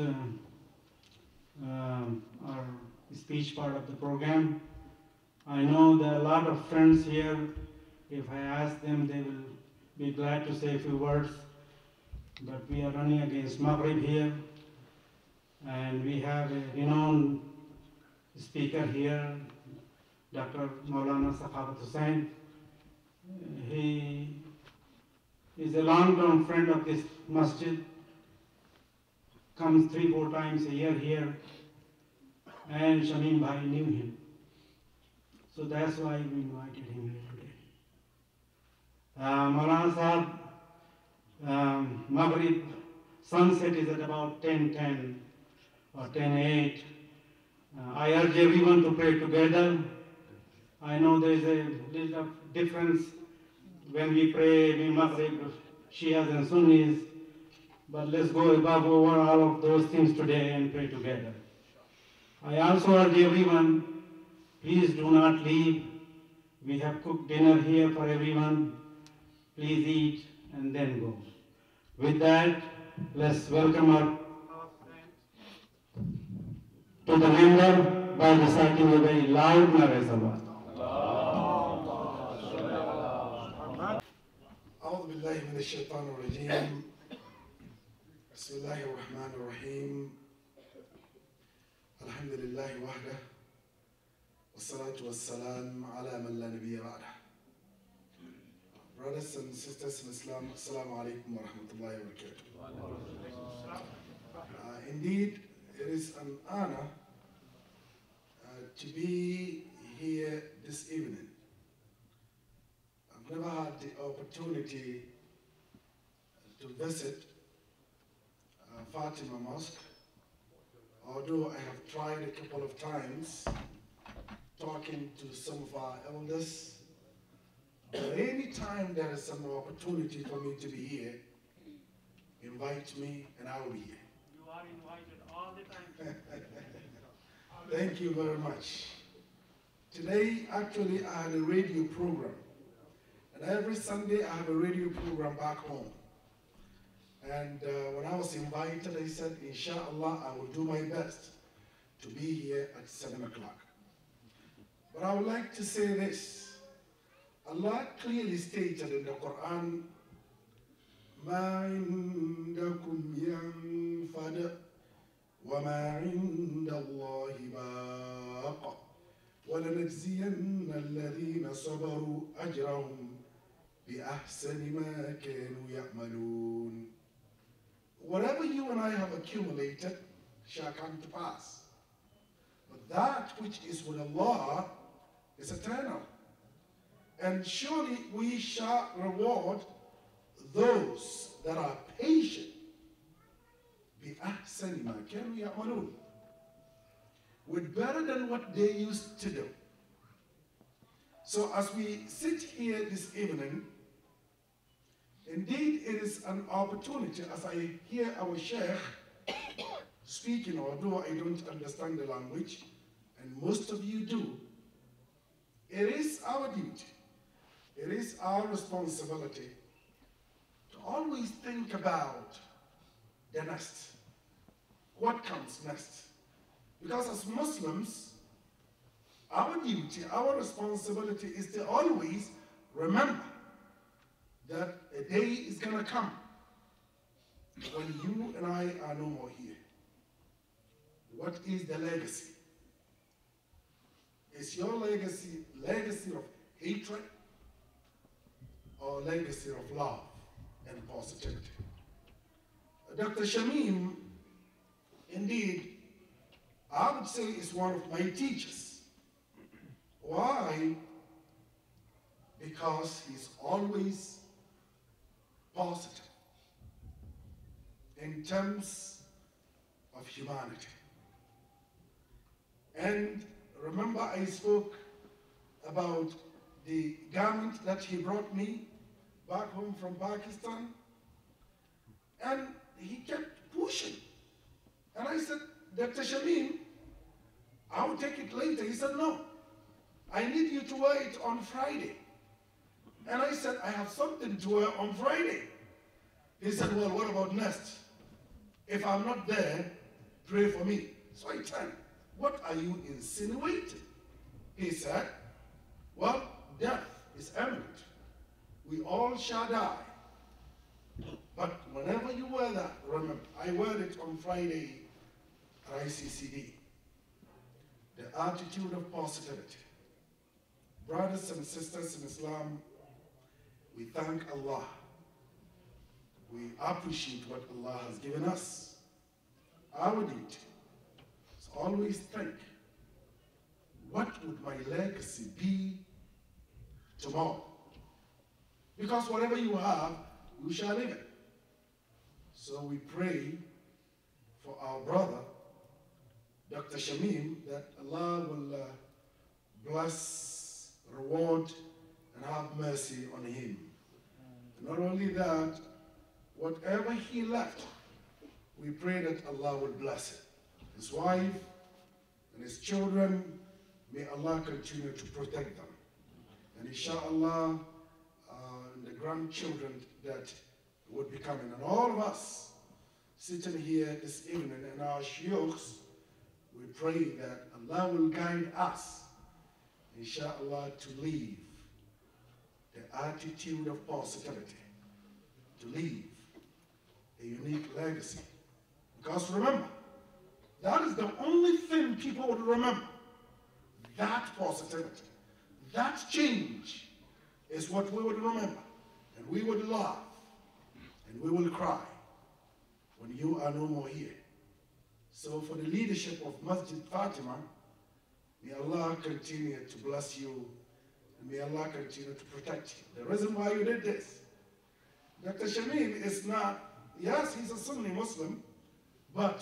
our speech part of the program. I know there are a lot of friends here. If I ask them, they will be glad to say a few words. But we are running against Maghrib here, and we have a renowned speaker here, Dr. Maulana Sakhavat Hussain. He is a long-term friend of this masjid, comes 3-4 times a year here, and Shamim Bhai knew him. So that's why we invited him here today. Maulana Sahab, Maghrib sunset is at about 10:10 or 10:08. I urge everyone to pray together. I know there is a little difference when we pray Maghrib, Shias and Sunnis, but let's go above over all of those things today and pray together. I also urge everyone, please do not leave. We have cooked dinner here for everyone. Please eat and then go. With that, let's welcome our to the member by reciting a very loud Nare Salawat. أعوذ بالله من الشيطان الرجيم بسم الله الرحمن الرحيم الحمد لله وحده والصلاة والسلام على من لا نبي بعده. Brothers and sisters in Islam, Assalamu alaikum wa rahmatullahi wa barakatuh. Indeed, it is an honor to be here this evening. I've never had the opportunity to visit Fatima Mosque, although I have tried a couple of times talking to some of our elders. But any time there is some opportunity for me to be here, invite me and I will be here. You are invited all the time. Thank you very much. Today, actually, I had a radio program. And every Sunday, I have a radio program back home. And when I was invited, I said, Inshallah, I will do my best to be here at 7 o'clock. But I would like to say this. Allah clearly stated in the Quran, مَا عِنْدَكُمْ يَنْفَدْ وَمَا عِنْدَ اللَّهِ بَاقٍ وَلَنَجْزِيَنَّ الَّذِينَ صَبَرُوا أَجْرَهُمْ بِأَحْسَنِ مَا كَانُوا يَعْمَلُونَ. Whatever you and I have accumulated shall come to pass. But that which is with Allah is eternal. And surely we shall reward those that are patient, بِأَحْسَنِ مَا كَانُوا يَعْمَلُونَ, with better than what they used to do. So as we sit here this evening, indeed it is an opportunity, as I hear our Sheikh speaking, although I don't understand the language, and most of you do, it is our duty, it is our responsibility to always think about the next. What comes next? Because as Muslims, our duty, our responsibility is to always remember that a day is going to come when you and I are no more here. What is the legacy? Is your legacy of hatred or legacy of love and positivity? Dr. Shamim, indeed, I would say is one of my teachers. Why? Because he's always positive in terms of humanity. And remember, I spoke about the garment that he brought me back home from Pakistan, and he kept pushing. And I said, Dr. Shamim, I'll take it later. He said, no, I need you to wear it on Friday. And I said, I have something to wear on Friday. He said, well, what about next? If I'm not there, pray for me. So I said, what are you insinuating? He said, well, death is imminent. We all shall die. But whenever you wear that, remember, I wear it on Friday at ICCD. The attitude of positivity. Brothers and sisters in Islam, we thank Allah. We appreciate what Allah has given us. Our duty is always think, what would my legacy be tomorrow? Because whatever you have, you shall live it. So we pray for our brother, Dr. Shamim, that Allah will bless, reward, and have mercy on him. And not only that, whatever he left, we pray that Allah will bless it. His wife and his children, may Allah continue to protect them. And inshallah, the grandchildren that would be coming. And all of us sitting here this evening and our shuyukhs, we pray that Allah will guide us, inshallah, to leave the attitude of positivity, to leave a unique legacy. Because remember, that is the only thing people would remember. That positivity, that change is what we would remember. And we would laugh, and we will cry when you are no more here. So for the leadership of Masjid Fatima, may Allah continue to bless you, and may Allah continue to protect you. The reason why you did this, Dr. Shamim is not, yes, he's a Sunni Muslim, but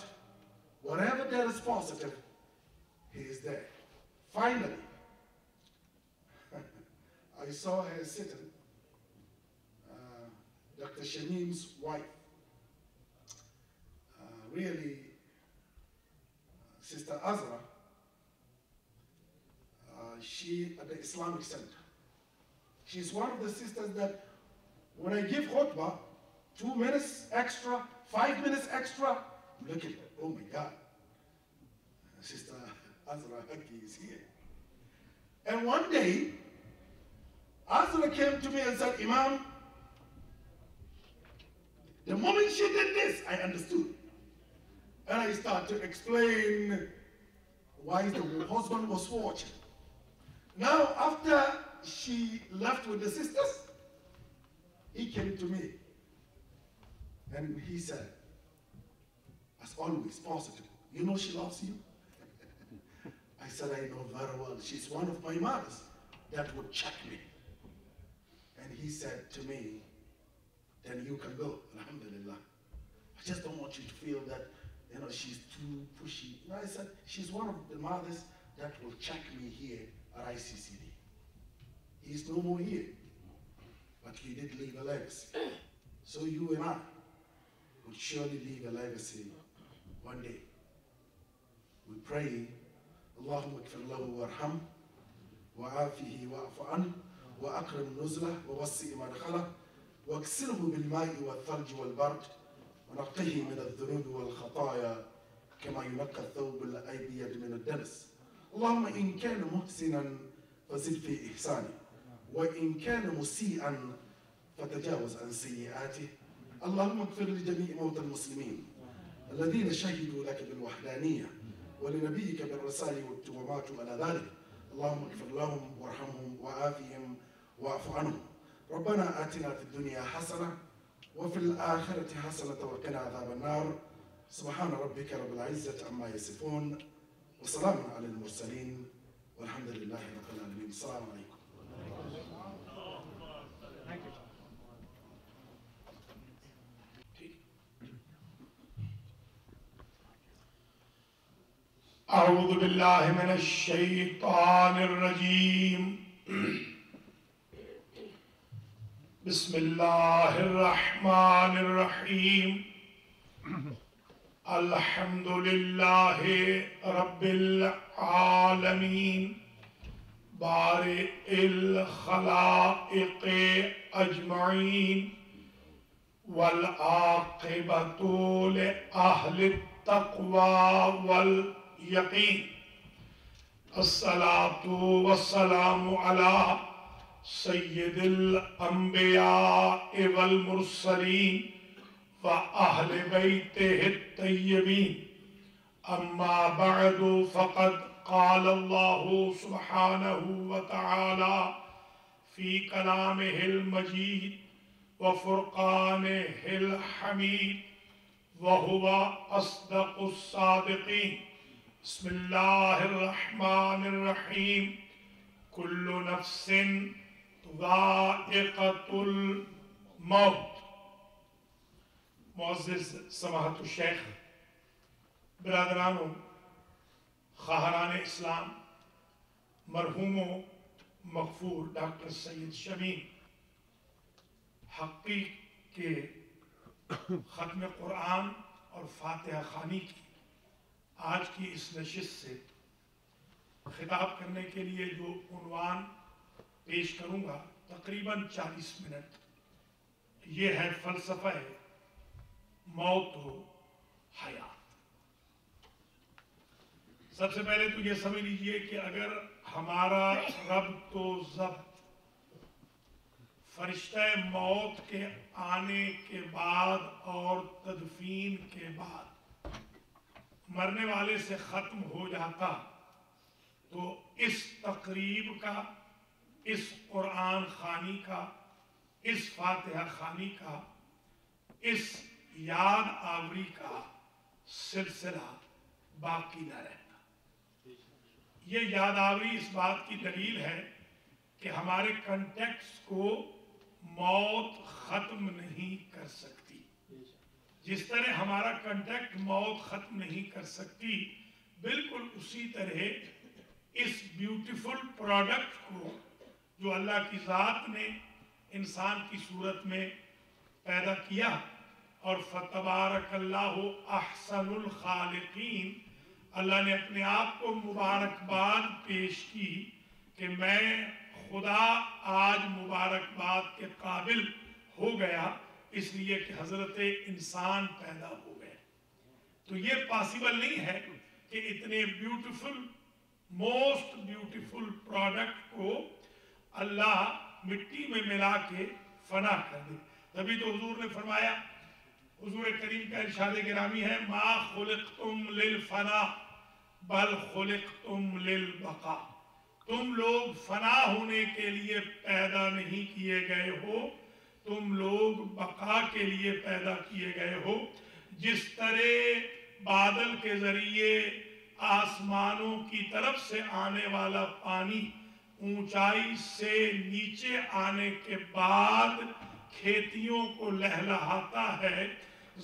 whatever there is positive, he is there. Finally, I saw her sitting, Dr. Shamim's wife, really, Sister Azra, she at the Islamic Center. She's one of the sisters that when I give khutbah, 2 minutes extra, 5 minutes extra, look at it, oh my God, Sister Azra Haki is here. And one day, Azra came to me and said, Imam, the moment she did this, I understood. And I started to explain why the husband was watching. Now, after she left with the sisters, he came to me and he said, as always, positive, you know she loves you? I said, I know very well. She's one of my mothers that would check me. And he said to me, then you can go, alhamdulillah. I just don't want you to feel that, she's too pushy. I said, she's one of the mothers that will check me here at ICCD. He's no more here, but he did leave a legacy. So you and I would surely leave a legacy one day. We pray, Allahumma kfir lahu warham, wa'afihi wa'afu anhu, وأكرم نزله ووسع مدخله واغسله بالماء والثلج والبرد ونقه من الذنوب والخطايا كما ينقى الثوب الأبيض من الدنس. اللهم إن كان محسنا فزد في إحسانه وإن كان مسيئا فتجاوز عن سيئاته. اللهم اغفر لجميع موتى المسلمين الذين شهدوا لك بالوحدانية ولنبيك بالرسالة وماتوا على ذلك. اللهم اغفر لهم وارحمهم وعافهم واعف عنهم. ربنا آتنا في الدنيا حسنة وفي الآخرة حسنة وقنا عذاب النار. سبحان ربك رب العزة عما يصفون وسلام على المرسلين والحمد لله رب العالمين. السلام عليكم. أعوذ بالله من الشيطان الرجيم. بسم الله الرحمن الرحيم. الحمد لله رب العالمين بارئ الخلائق أجمعين والعاقبة لأهل التقوى واليقين. الصلاة والسلام على سيد الأنبياء والمرسلين وأهل بيته الطيبين. أما بعد فقد قال الله سبحانه وتعالى في كلامه المجيد وفرقانه الحميد وهو أصدق الصادقين. بسم الله الرحمن الرحيم. كل نفس ذائقة الموت. معزز سماحت الشیخ، برادرانوں، خواہران اسلام، مرحوم و مغفور ڈاکٹر سید شمیم حقی کے ختم قرآن اور فاتحہ خوانی کی آج کی اس نشست سے خطاب کرنے کے لیے جو عنوان پیش کروں گا تقریباً 40 منٹ، یہ ہے فلسفہ موت و حیات۔ سب سے پہلے تو یہ سمجھ لیجئے کہ اگر ہمارا ربط و ضبط فرشتہ موت کے آنے کے بعد اور تدفین کے بعد مرنے والے سے ختم ہو جاتا تو اس تقریب کا، اس قرآن خوانی کا، اس فاتحہ خوانی کا، اس یاد آوری کا سلسلہ باقی نہ رہتا۔ یہ یاد آوری اس بات کی دلیل ہے کہ ہمارے کنٹیکٹس کو موت ختم نہیں کر سکتی۔ جس طرح ہمارا کنٹیکٹ موت ختم نہیں کر سکتی، بالکل اسی طرح اس بیوٹیفل پروڈکٹ کو جو اللہ کی ذات نے انسان کی صورت میں پیدا کیا، اور فتبارک اللہ احسن الخالقین، اللہ نے اپنے آپ کو مبارکباد پیش کی کہ میں خدا آج مبارکباد کے قابل ہو گیا اس لیے کہ حضرت انسان پیدا ہو گئے۔ تو یہ پاسیبل نہیں ہے کہ اتنے بیوٹیفل، موسٹ بیوٹیفل پروڈکٹ کو اللہ مٹی میں ملا کے فنا کر دے۔ تبھی تو حضور نے فرمایا، حضور کریم کا ارشاد گرامی ہے، ما خلقتم للفنا بل خلقتم للبقاء۔ تم لوگ فنا ہونے کے لیے پیدا نہیں کیے گئے ہو، تم لوگ بقا کے لیے پیدا کیے گئے ہو۔ جس طرح بادل کے ذریعے آسمانوں کی طرف سے آنے والا پانی اونچائی سے نیچے آنے کے بعد کھیتیوں کو لہلہاتا ہے،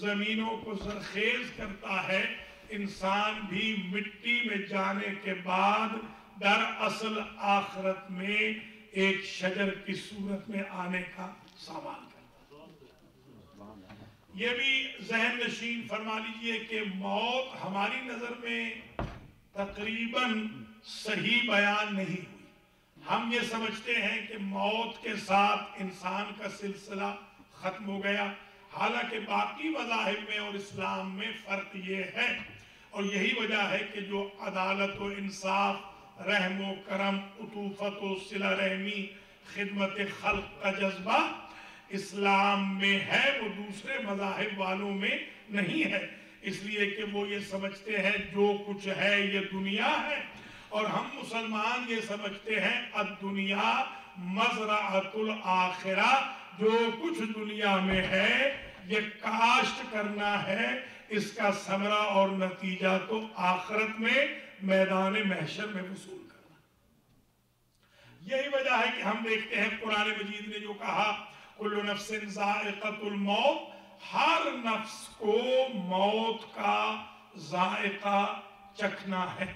زمینوں کو زرخیز کرتا ہے، انسان بھی مٹی میں جانے کے بعد در اصل آخرت میں ایک شجر کی صورت میں آنے کا سامان کرتا ہے۔ یہ بھی ذہن نشین فرما لیجئے کہ موت ہماری نظر میں تقریباً صحیح بیان نہیں ہوئی۔ ہم یہ سمجھتے ہیں کہ موت کے ساتھ انسان کا سلسلہ ختم ہو گیا، حالانکہ باقی مذاہب میں اور اسلام میں فرق یہ ہے، اور یہی وجہ ہے کہ جو عدالت و انصاف، رحم و کرم، عطوفت و صلہ رحمی، خدمت خلق کا جذبہ اسلام میں ہے، وہ دوسرے مذاہب والوں میں نہیں ہے، اس لیے کہ وہ یہ سمجھتے ہیں جو کچھ ہے یہ دنیا ہے، اور ہم مسلمان یہ سمجھتے ہیں الدنیا مزرعۃ الآخرہ، جو کچھ دنیا میں ہے یہ کاشت کرنا ہے، اس کا ثمرہ اور نتیجہ تو آخرت میں میدان محشر میں وصول کرنا۔ یہی وجہ ہے کہ ہم دیکھتے ہیں قرآن مجید نے جو کہا کل نفس ذائقۃ الموت، ہر نفس کو موت کا ذائقہ چکھنا ہے۔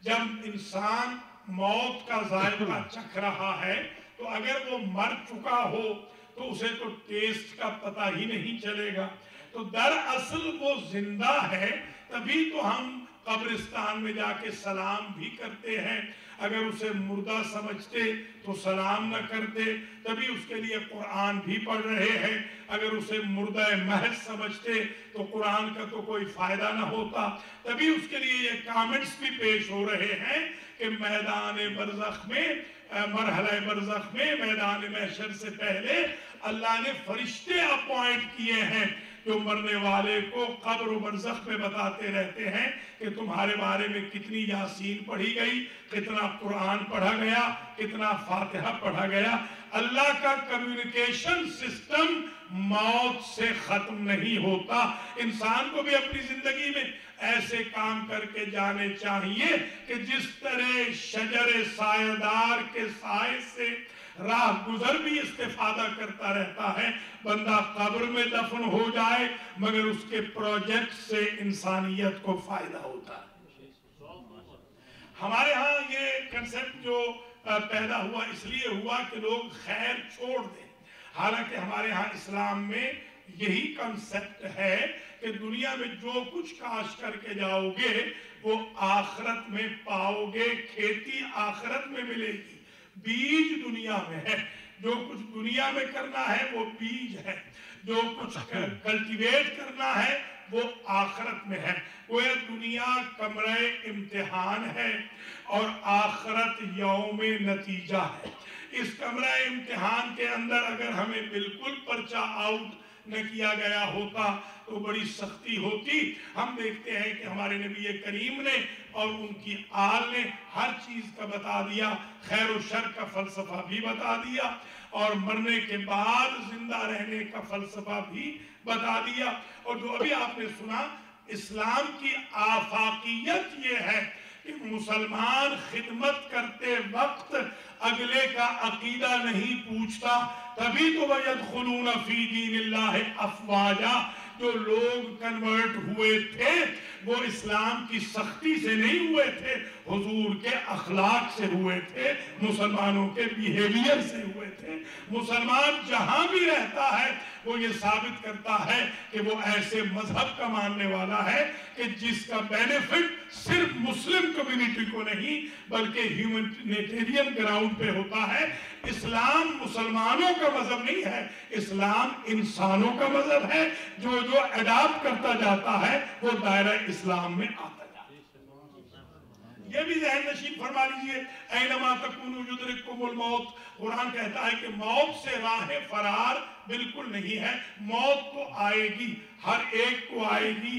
جب انسان موت کا ذائقہ چکھ رہا ہے تو اگر وہ مر چکا ہو تو اسے تو ٹیسٹ کا پتہ ہی نہیں چلے گا، تو دراصل وہ زندہ ہے، تبھی تو ہم قبرستان میں جا کے سلام بھی کرتے ہیں۔ اگر اسے مردہ سمجھتے تو سلام نہ کرتے، تبھی اس کے لیے قرآن بھی پڑھ رہے ہیں۔ اگر اسے مردہ محض سمجھتے تو قرآن کا تو کوئی فائدہ نہ ہوتا، تبھی اس کے لیے یہ کامنٹس بھی پیش ہو رہے ہیں کہ میدان برزخ میں، مرحلہ برزخ میں، میدان محشر سے پہلے اللہ نے فرشتے اپوائنٹ کیے ہیں جو مرنے والے کو قبر و برزخ میں بتاتے رہتے ہیں کہ تمہارے بارے میں کتنی یاسین پڑھی گئی، کتنا قرآن پڑھا گیا، کتنا فاتحہ پڑھا گیا۔ اللہ کا کمیونیکیشن سسٹم موت سے ختم نہیں ہوتا۔ انسان کو بھی اپنی زندگی میں ایسے کام کر کے جانے چاہیے کہ جس طرح شجر سایہ دار کے سائے سے راہ گزر بھی استفادہ کرتا رہتا ہے، بندہ قبر میں دفن ہو جائے مگر اس کے پروجیکٹ سے انسانیت کو فائدہ ہوتا ہے۔ ہمارے ہاں یہ کنسپٹ جو پیدا ہوا اس لیے ہوا کہ لوگ خیر چھوڑ دیں، حالانکہ ہمارے ہاں اسلام میں یہی کنسپٹ ہے کہ دنیا میں جو کچھ کاشت کر کے جاؤ گے وہ آخرت میں پاؤ گے، کھیتی آخرت میں ملے گی، بیج دنیا میں ہے، جو کچھ دنیا میں کرنا ہے وہ بیج ہے، جو کچھ کلٹیویٹ کرنا ہے وہ آخرت میں ہے۔ وہ دنیا کمرہ امتحان ہے اور آخرت یوم نتیجہ ہے۔ اس کمرہ امتحان کے اندر اگر ہمیں بالکل پرچہ آؤٹ نہ کیا گیا ہوتا تو بڑی سختی ہوتی۔ ہم دیکھتے ہیں کہ ہمارے نبی کریم نے اور ان کی آل نے ہر چیز کا بتا دیا، خیر و شر کا فلسفہ بھی بتا دیا، اور مرنے کے بعد زندہ رہنے کا فلسفہ بھی بتا دیا۔ اور جو ابھی آپ نے سنا، اسلام کی آفاقیت یہ ہے کہ مسلمان خدمت کرتے وقت اگلے کا عقیدہ نہیں پوچھتا، تبھی تو وَيَدْخُلُونَ فِي دِينِ اللَّهِ أَفْوَاجًا۔ جو لوگ کنورٹ ہوئے تھے وہ اسلام کی سختی سے نہیں ہوئے تھے، حضور کے اخلاق سے ہوئے تھے، مسلمانوں کے بیہیویئر سے ہوئے تھے۔ مسلمان جہاں بھی رہتا ہے وہ یہ ثابت کرتا ہے کہ وہ ایسے مذہب کا ماننے والا ہے کہ جس کا بینیفٹ صرف مسلم کمیونٹی کو نہیں بلکہ ہیومینیٹیرین گراؤنڈ پہ ہوتا ہے۔ اسلام مسلمانوں کا مذہب نہیں ہے، اسلام انسانوں کا مذہب ہے۔ جو اڈاپٹ کرتا جاتا ہے وہ دائرہ اسلام میں آتا جاتا ہے۔ یہ بھی ذہن نشین فرما لیجئے، اینما تکونوا یدرککم الموت۔ قرآن کہتا ہے کہ موت سے راہ فرار بالکل نہیں ہے، موت تو آئے گی، ہر ایک کو آئے گی۔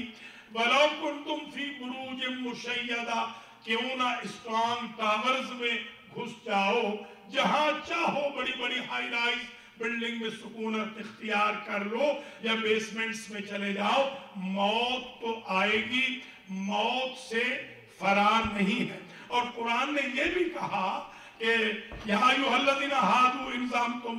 وَلَوْ كُنْتُمْ فِي بُرُوجٍ مُشَيَّدَةٍ، کیوں نہ اسٹرانگ ٹاورز میں گھس جاؤ، جہاں چاہو بڑی بڑی ہائی رائز بلڈنگ میں سکونت اختیار کر لو یا بیسمنٹس میں چلے جاؤ، موت تو آئے گی، موت سے فرار نہیں ہے۔ اور قرآن نے یہ بھی کہا کہ یا ایھا الذین ھادوا ان زعمتم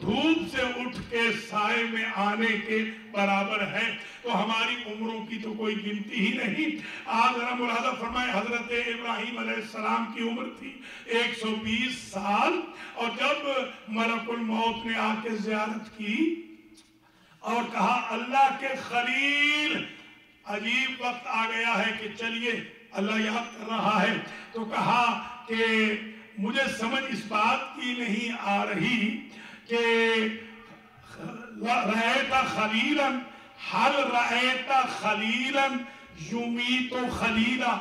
دھوپ سے اٹھ کے سائے میں آنے کے برابر ہے. تو ہماری عمروں کی تو کوئی گنتی ہی نہیں. آج ذرا ملاحظہ فرمائے, حضرت ابراہیم علیہ السلام کی عمر تھی 120 سال, اور جب ملک الموت نے آ کے زیارت کی اور کہا اللہ کے خلیل, عجیب وقت آ گیا ہے کہ چلیے اللہ یاد کر رہا ہے, تو کہا کہ مجھے سمجھ اس بات کی نہیں آ رہی کہ رأیت خلیلا حل رأیت خلیلا یمیت خلیلا,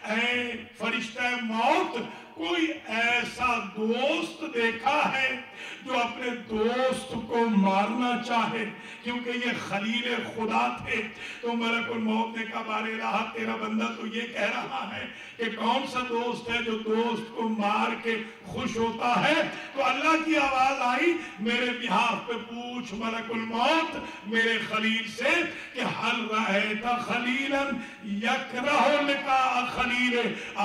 اے فرشتہ موت کوئی ایسا دوست دیکھا ہے جو اپنے دوست کو مارنا چاہے, کیونکہ یہ خلیل خدا تھے. تو ملک الموت نے کہا بارے الہ تیرا بندہ تو یہ کہہ رہا ہے کہ کون سا دوست ہے جو دوست کو مار کے خوش ہوتا ہے. تو اللہ کی آواز آئی, میرے بہاف پہ پوچھ ملک الموت میرے خلیل سے کہ حل رأیت خلیلا یکرہ لقاء خلیل,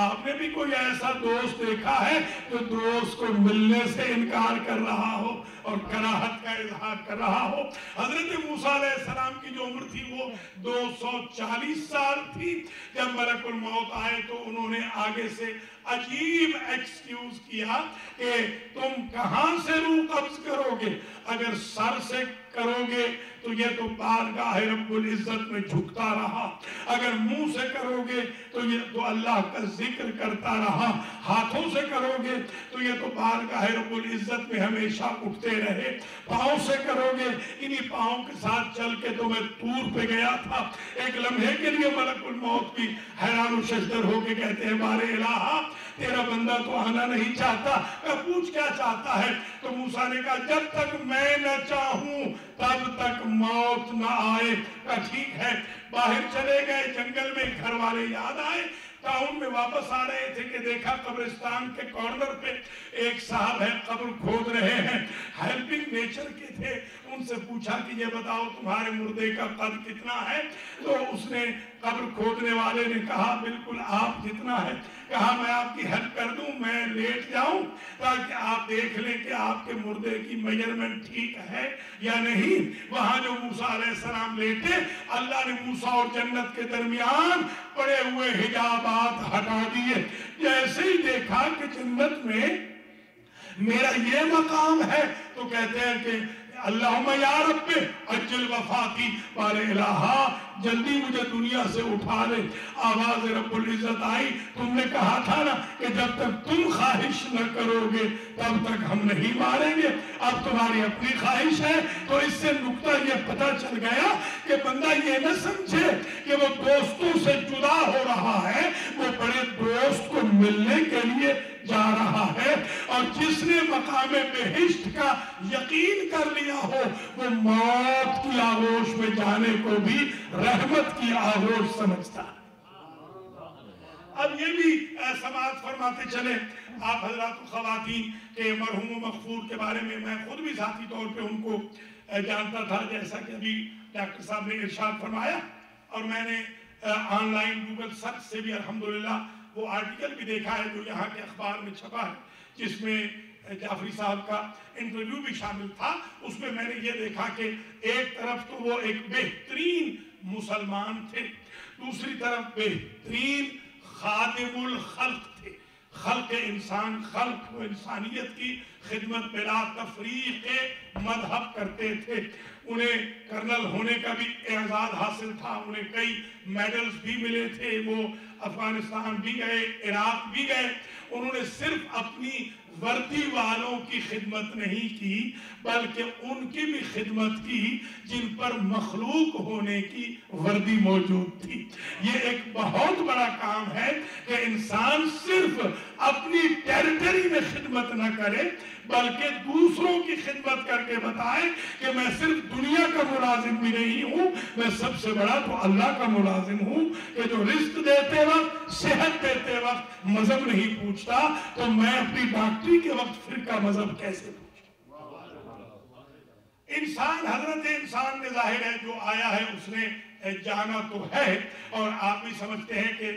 آپ نے بھی کوئی ایسا دوست دیکھا ہے جو دوست کو ملنے سے انکار کر رہا ہو اور کراہت کا اظہار کر رہا ہو. حضرت موسیٰ علیہ السلام کی جو عمر تھی وہ 240 سال تھی. جب ملک الموت آئے تو انہوں نے آگے سے عجیب ایکسکیوز کیا کہ تم کہاں سے روح قبض کرو گے, اگر سر سے کرو گے تو یہ تو بارگاہ رب العزت میں جھکتا رہا, اگر منہ سے کرو گے تو یہ تو اللہ کا ذکر کرتا رہا, ہاتھوں سے کرو گے تو یہ تو بارگاہ رب العزت میں ہمیشہ اٹھتے رہے, پاؤں سے کرو گے انہی پاؤں کے ساتھ چل کے تو میں طور پہ گیا تھا. ایک لمحے کے لیے ملک الموت بھی حیران و ششدر ہو کے کہتے ہیں بارے الہ تیرا بندہ تو آنا نہیں چاہتا, پوچھ کیا چاہتا ہے. تو موسیٰ نے کہا جب تک میں نہ چاہوں تب تک موت نہ آئے. کہا ٹھیک ہے. باہر چلے گئے جنگل میں, گھر والے یاد آئے, ٹاؤن میں واپس آ رہے تھے کہ دیکھا قبرستان کے کارنر پہ ایک صاحب ہے قبر کھود رہے ہیں, ہیلپنگ نیچر کے تھے. ان سے پوچھا کہ یہ بتاؤ تمہارے مردے کا قد کتنا ہے. تو اس نے قبر کھودنے والے نے کہا بالکل آپ جتنا ہے. کہا میں آپ کی ہیلپ کر دوں, میں لیٹ جاؤں تاکہ آپ دیکھ لیں کہ آپ کے مردے کی میجرمنٹ ٹھیک ہے یا نہیں. وہاں جو موسیٰ علیہ السلام لیٹے, اللہ نے موسیٰ اور جنت کے درمیان پڑے ہوئے حجابات ہٹا دیے. جیسے ہی دیکھا کہ جنت میں میرا یہ مقام ہے تو کہتے ہیں کہ اللہم یا رب اجل وفاتی, بارے الہ جلدی مجھے دنیا سے اٹھا لے. آواز رب العزت آئی, تم نے کہا تھا نا کہ جب تک تم خواہش نہ کرو گے تب تک ہم نہیں ماریں گے. اب تمہاری اپنی خواہش ہے. تو اس سے نقطہ یہ پتہ چل گیا کہ بندہ یہ نہ سمجھے کہ وہ دوستوں سے جدا ہو رہا ہے, وہ بڑے دوست کو ملنے کے لیے جا رہا ہے. اور جس نے مقام بہشت کا یقین کر لیا ہو وہ موت کی آغوش میں جانے کو بھی رحمت کی آغوش سمجھتا ہے. اب یہ بھی سماعت فرماتے چلے آپ حضرات خواتین کے مرحوم و مغفور کے بارے میں خود بھی ذاتی طور پہ ان کو جانتا تھا, جیسا کہ ابھی ڈاکٹر صاحب نے ارشاد فرمایا. اور میں نے آن لائن گوگل سرچ سے بھی الحمدللہ وہ آرٹیکل بھی دیکھا ہے جو یہاں کے اخبار میں چھپا ہے, جس میں جعفری صاحب کا انٹرویو بھی شامل تھا. اس میں نے یہ دیکھا کہ ایک طرف تو وہ ایک بہترین مسلمان تھے, دوسری طرف بہترین خادم الخلق تھے. خلق انسان, خلق و انسانیت کی خدمت بلا تفریق مذہب کرتے تھے. انہیں کرنل ہونے کا بھی اعزاز حاصل تھا, انہیں کئی میڈلز بھی ملے تھے. وہ افغانستان بھی گئے, عراق بھی گئے. انہوں نے صرف اپنی وردی والوں کی خدمت نہیں کی بلکہ ان کی بھی خدمت کی جن پر مخلوق ہونے کی وردی موجود تھی. یہ ایک بہت بڑا کام ہے کہ انسان صرف اپنی ٹیریٹری میں خدمت نہ کرے بلکہ دوسروں کی خدمت کر کے بتائے کہ میں صرف دنیا کا ملازم بھی نہیں ہوں, میں سب سے بڑا تو اللہ کا ملازم ہوں کہ جو رزق دیتے وقت, صحت دیتے وقت مذہب نہیں پوچھتا تو میں اپنی ڈاکٹری کے وقت فرقہ مذہب کیسے پوچھتا. انسان, حضرت انسان نے ظاہر ہے جو آیا ہے اس نے جانا تو ہے. اور آپ بھی سمجھتے ہیں کہ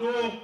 2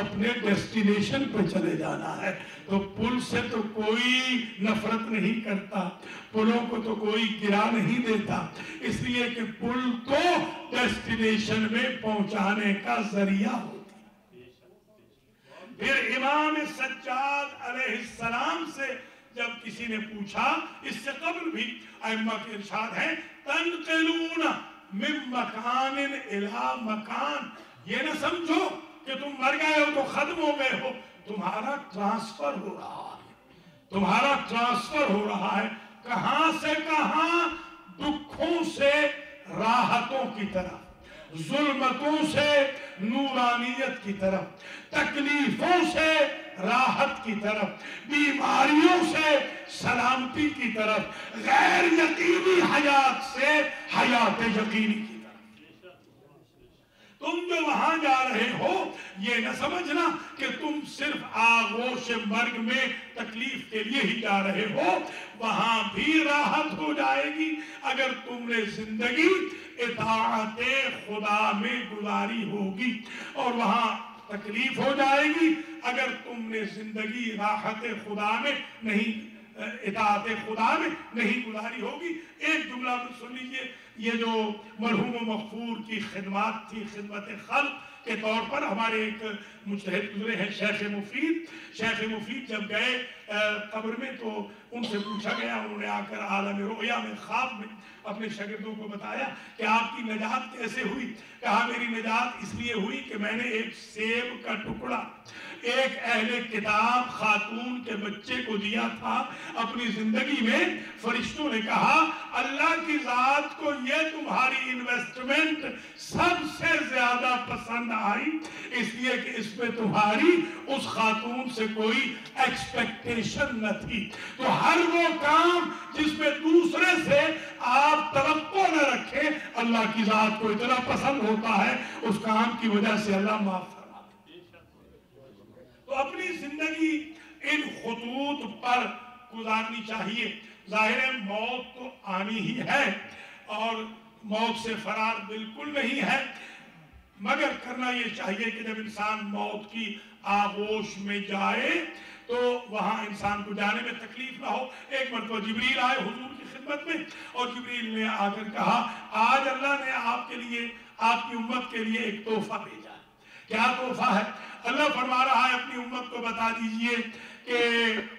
اپنے ڈیسٹینیشن پہ چلے جانا ہے. تو پل سے تو کوئی نفرت نہیں کرتا, پلوں کو تو کوئی گرا نہیں دیتا, اس لیے کہ پل تو ڈیسٹینیشن میں پہنچانے کا ذریعہ ہوتا. پھر امام سجاد علیہ السلام سے جب کسی نے پوچھا, اس سے قبل بھی ائمہ کے ارشاد ہیں, تنقلون من مکان الی مکان, یہ نہ سمجھو کہ تم مر گئے ہو تو ختم ہو گئے ہو, تمہارا ٹرانسفر ہو رہا ہے, تمہارا ٹرانسفر ہو رہا ہے. کہاں سے کہاں؟ دکھوں سے راحتوں کی طرف, ظلمتوں سے نورانیت کی طرف, تکلیفوں سے راحت کی طرف, بیماریوں سے سلامتی کی طرف, غیر یقینی حیات سے حیات یقینی کی طرف. تم جو وہاں جا رہے ہو یہ نہ سمجھنا کہ تم صرف آغوش مرگ میں تکلیف کے لیے ہی جا رہے ہو, وہاں بھی راحت ہو جائے گی اگر تم نے زندگی اطاعت خدا میں گزاری ہوگی, اور وہاں تکلیف ہو جائے گی اگر تم نے زندگی راحت خدا میں نہیں, اطاعت خدا میں نہیں گزاری ہوگی. ایک جملہ سن لیجئے, یہ جو مرحوم و مغفور کی خدمات تھی, خدمت خلق کے طور پر ہمارے ایک مجتہد گزرے ہیں شیخ مفید. شیخ مفید جب گئے قبر میں تو ان سے پوچھا گیا, انہوں نے آ کر عالم رؤیا میں خواب میں اپنے شاگردوں کو بتایا کہ آپ کی نجات کیسے ہوئی. کہا میری نجات اس لیے ہوئی کہ میں نے ایک سیب کا ٹکڑا ایک اہل کتاب خاتون کے بچے کو دیا تھا اپنی زندگی میں. فرشتوں نے کہا اللہ کی ذات کو یہ تمہاری انویسٹمنٹ سب سے زیادہ پسند آئی, اس لیے کہ اس میں تمہاری اس خاتون سے کوئی ایکسپیکٹیشن نہ تھی. تو ہر وہ کام جس میں دوسرے سے آپ توقع نہ رکھیں, اللہ کی ذات کو اتنا پسند ہوتا ہے, اس کام کی وجہ سے اللہ معاف فرما دیتا ہے. تو اپنی زندگی ان خطوط پر گزارنی چاہیے. ظاہر ہے موت تو آنی ہی ہے اور موت سے فرار بالکل نہیں ہے, مگر کرنا یہ چاہیے کہ جب انسان موت کی آغوش میں جائے تو وہاں انسان کو جانے میں تکلیف نہ ہو. ایک مرتبہ جبریل آئے حضور کی خدمت میں اور جبریل نے آ کر کہا آج اللہ نے آپ کے لیے, آپ کی امت کے لیے ایک تحفہ بھیجا ہے. کیا تحفہ ہے؟ اللہ فرما رہا ہے اپنی امت کو بتا دیجئے کہ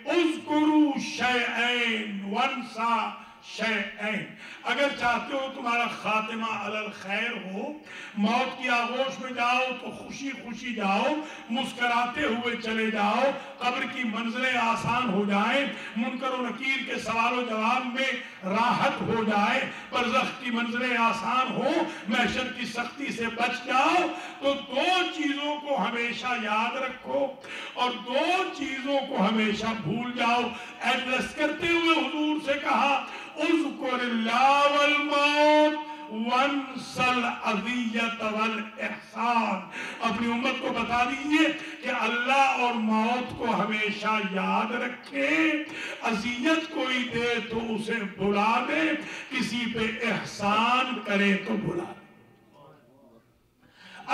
اذکروا شیئین وانسا شیئین, اگر چاہتے ہو تمہارا خاتمہ علی الخیر ہو, موت کی آغوش میں جاؤ تو خوشی خوشی جاؤ, مسکراتے ہوئے چلے جاؤ, قبر کی منزلیں آسان ہو جائیں, منکر و نکیر کے سوال و جواب میں راحت ہو جائے, برزخ کی منزلیں آسان ہو, محشر کی سختی سے بچ جاؤ, تو دو چیزوں کو ہمیشہ یاد رکھو اور دو چیزوں کو ہمیشہ بھول جاؤ. ایڈریس کرتے ہوئے حضور سے کہا اذکر اللہ والموت وانسل اذیت والاحسان, اپنی امت کو بتا دیجئے کہ اللہ اور موت کو ہمیشہ یاد رکھے, اذیت کوئی دے تو اسے بھلا دے, کسی پہ احسان کرے تو بھلا دے.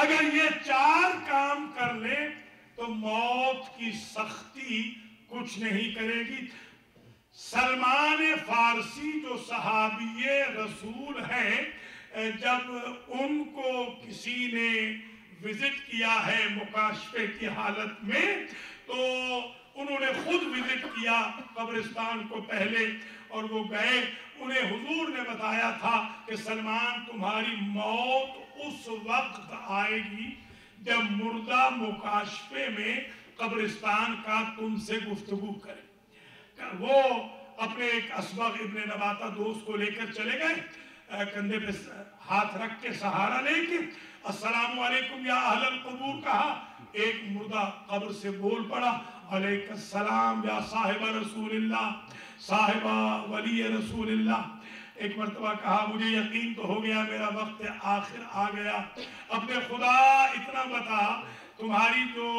اگر یہ چار کام کر لے تو موت کی سختی کچھ نہیں کرے گی. سلمان فارسی جو صحابی رسول ہیں, جب ان کو کسی نے وزٹ کیا ہے مکاشفے کی حالت میں تو انہوں نے خود وزٹ کیا قبرستان کو پہلے, اور وہ گئے, انہیں حضور نے بتایا تھا کہ سلمان تمہاری موت اس وقت آئے گی جب مردہ مکاشفے میں قبرستان کا تم سے گفتگو کرے. وہ اپنے ایک اسبغ ابن نباتہ دوست کو لے کر چلے گئے, کندھے پہ ہاتھ رکھ کے سہارا لے کے السلام علیکم یا اہل القبور کہا. ایک مردہ قبر سے بول پڑا علیک السلام یا صاحب رسول اللہ, صاحبہ ولی رسول اللہ. ایک مرتبہ کہا مجھے یقین تو ہو گیا میرا وقت آخر آ گیا, اپنے خدا اتنا بتا تمہاری جو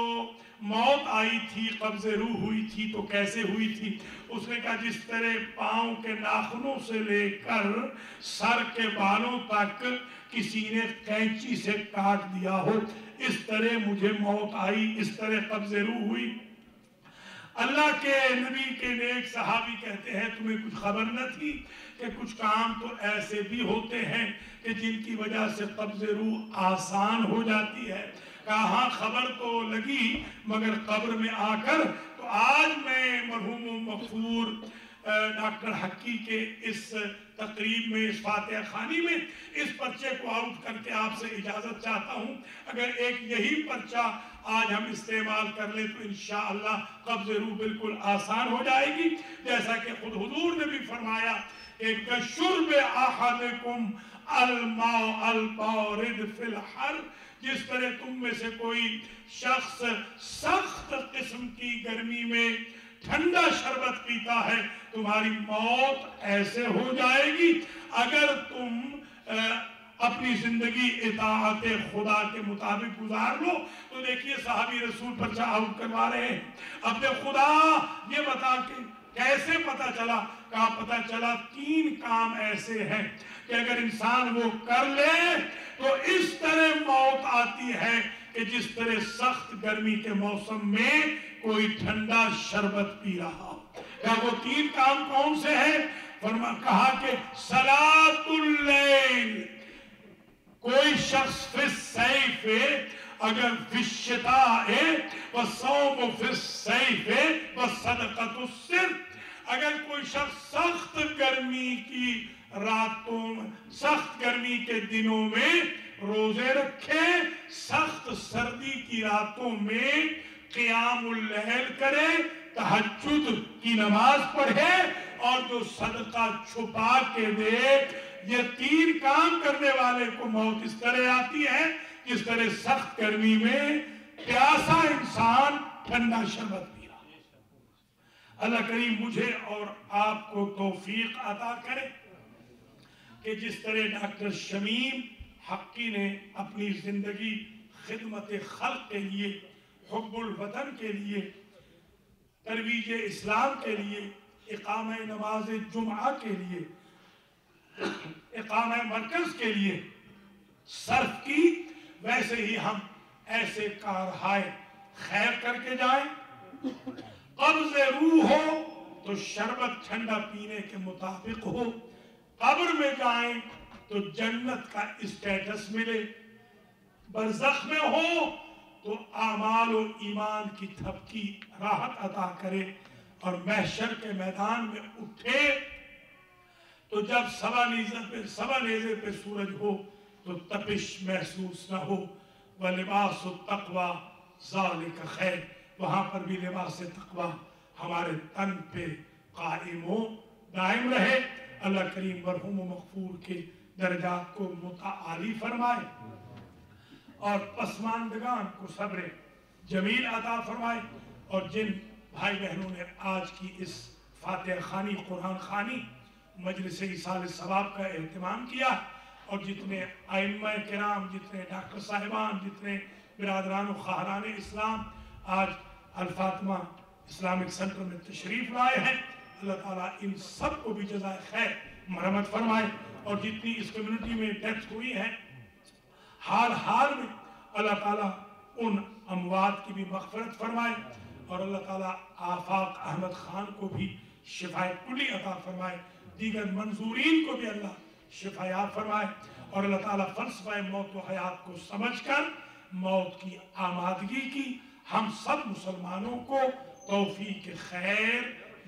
موت آئی تھی، قبض روح ہوئی تھی تو کیسے ہوئی تھی؟ اس نے کہا جس طرح پاؤں کے ناخنوں سے لے کر سر کے بالوں تک کسی نے قینچی سے کاٹ دیا ہو، اس طرح مجھے موت آئی، اس طرح قبض روح ہوئی۔ اللہ کے نبی کے نیک صحابی کہتے ہیں تمہیں کچھ خبر نہ تھی کہ کچھ کام تو ایسے بھی ہوتے ہیں کہ جن کی وجہ سے قبض روح آسان ہو جاتی ہے؟ کہا ہاں خبر تو لگی، مگر قبر میں آ کر تو آج میں مرحوم و مغفور ڈاکٹر حقی کے اس تقریب میں، اس فاتحہ خوانی میں اس پرچے کو آؤٹ کر کے آپ سے اجازت چاہتا ہوں۔ اگر ایک یہی پرچہ آج ہم استعمال کر لیں تو انشاءاللہ قبض روح بالکل آسان ہو جائے گی، جیسا کہ خود حضور نے بھی فرمایا کہ کشرب احدکم الماء البارد فی الحر، جس طرح تم میں سے کوئی شخص سخت قسم کی گرمی میں ٹھنڈا شربت پیتا ہے، تمہاری موت ایسے ہو جائے گی اگر تم اپنی زندگی اطاعت خدا کے مطابق گزار لو۔ تو دیکھیے صحابی رسول پرچہ آؤٹ کروا رہے ہیں، اپنے خدا یہ بتا کہ کیسے پتا چلا؟ کہا پتا چلا 3 کام ایسے ہیں کہ اگر انسان وہ کر لے تو اس طرح موت آتی ہے کہ جس طرح سخت گرمی کے موسم میں کوئی ٹھنڈا شربت پی رہا ہو۔ کہا وہ 3 کام کون سے ہیں؟ کہا کہ صلاۃ اللیل، کوئی شخص فی الصیف اگر فی الشتاء والصوم فی الصیف والصدقۃ السر، اگر کوئی شخص سخت گرمی کی راتوں، سخت گرمی کے دنوں میں روزے رکھے، سخت سردی کی راتوں میں قیام اللیل کرے، تہجد کی نماز پڑھے اور جو صدقہ چھپا کے دے، یہ 3 کام کرنے والے کو موت اس طرح آتی ہے جس طرح سخت گرمی میں پیاسا انسان ٹھنڈا شربت پی رہا ہے۔ اللہ کریم مجھے اور آپ کو توفیق عطا کرے کہ جس طرح ڈاکٹر شمیم حقی نے اپنی زندگی خدمت خلق کے لیے، حب الوطن کے لیے، ترویج اسلام کے لیے، اقامہ نماز جمعہ کے لیے، اقامہ مرکز کے لیے صرف کی، ویسے ہی ہم ایسے کارہائے خیر کر کے جائیں۔ قبض روح ہو تو شربت ٹھنڈا پینے کے مطابق ہو، قبر میں جائیں تو جنت کا اسٹیٹس ملے، برزخ میں ہو تو اعمال و ایمان کی تھپکی راحت عطا کرے، اور محشر کے میدان میں اٹھے تو جب سوا نیزے پہ سورج ہو تو تپش محسوس نہ ہو۔ وَلِبَاسُ التَّقْوَى ذَلِكَ خَيْرٌ، وہاں پر بھی لباس تقوی ہمارے تن پہ قائم ہو، دائم رہے۔ اللہ کریم مرحوم و مغفور کے درجات کو متعالی فرمائے اور پسماندگان کو صبر جمیل عطا فرمائے، اور جن بھائی بہنوں نے آج کی اس فاتحہ خوانی، قرآن خوانی مجلس ایصال ثواب کا اہتمام کیا، اور جتنے ائمہ کرام، جتنے ڈاکٹر صاحبان، جتنے برادران و خواہران اسلام آج الفاطمہ اسلامک سینٹر میں تشریف لائے ہیں، اللہ تعالیٰ ان سب کو بھی جزائے خیر مرحمت فرمائے، اور جتنی اس کمیونٹی میں ڈیتھ ہوئی ہے حال میں اللہ تعالیٰ ان اموات کی بھی مغفرت فرمائے، اور اللہ تعالیٰ آفاق احمد خان کو بھی شفائے کلی عطا فرمائے، دیگر منظورین کو بھی اللہ شفایاب فرمائے، اور اللہ تعالیٰ فلسفہ موت و حیات کو سمجھ کر موت کی آمادگی کی ہم سب مسلمانوں کو توفیق خیر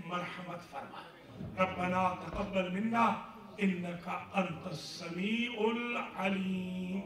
مرحمت فرمائے۔ ربنا تقبل منا انکا انت السمیع العلیم۔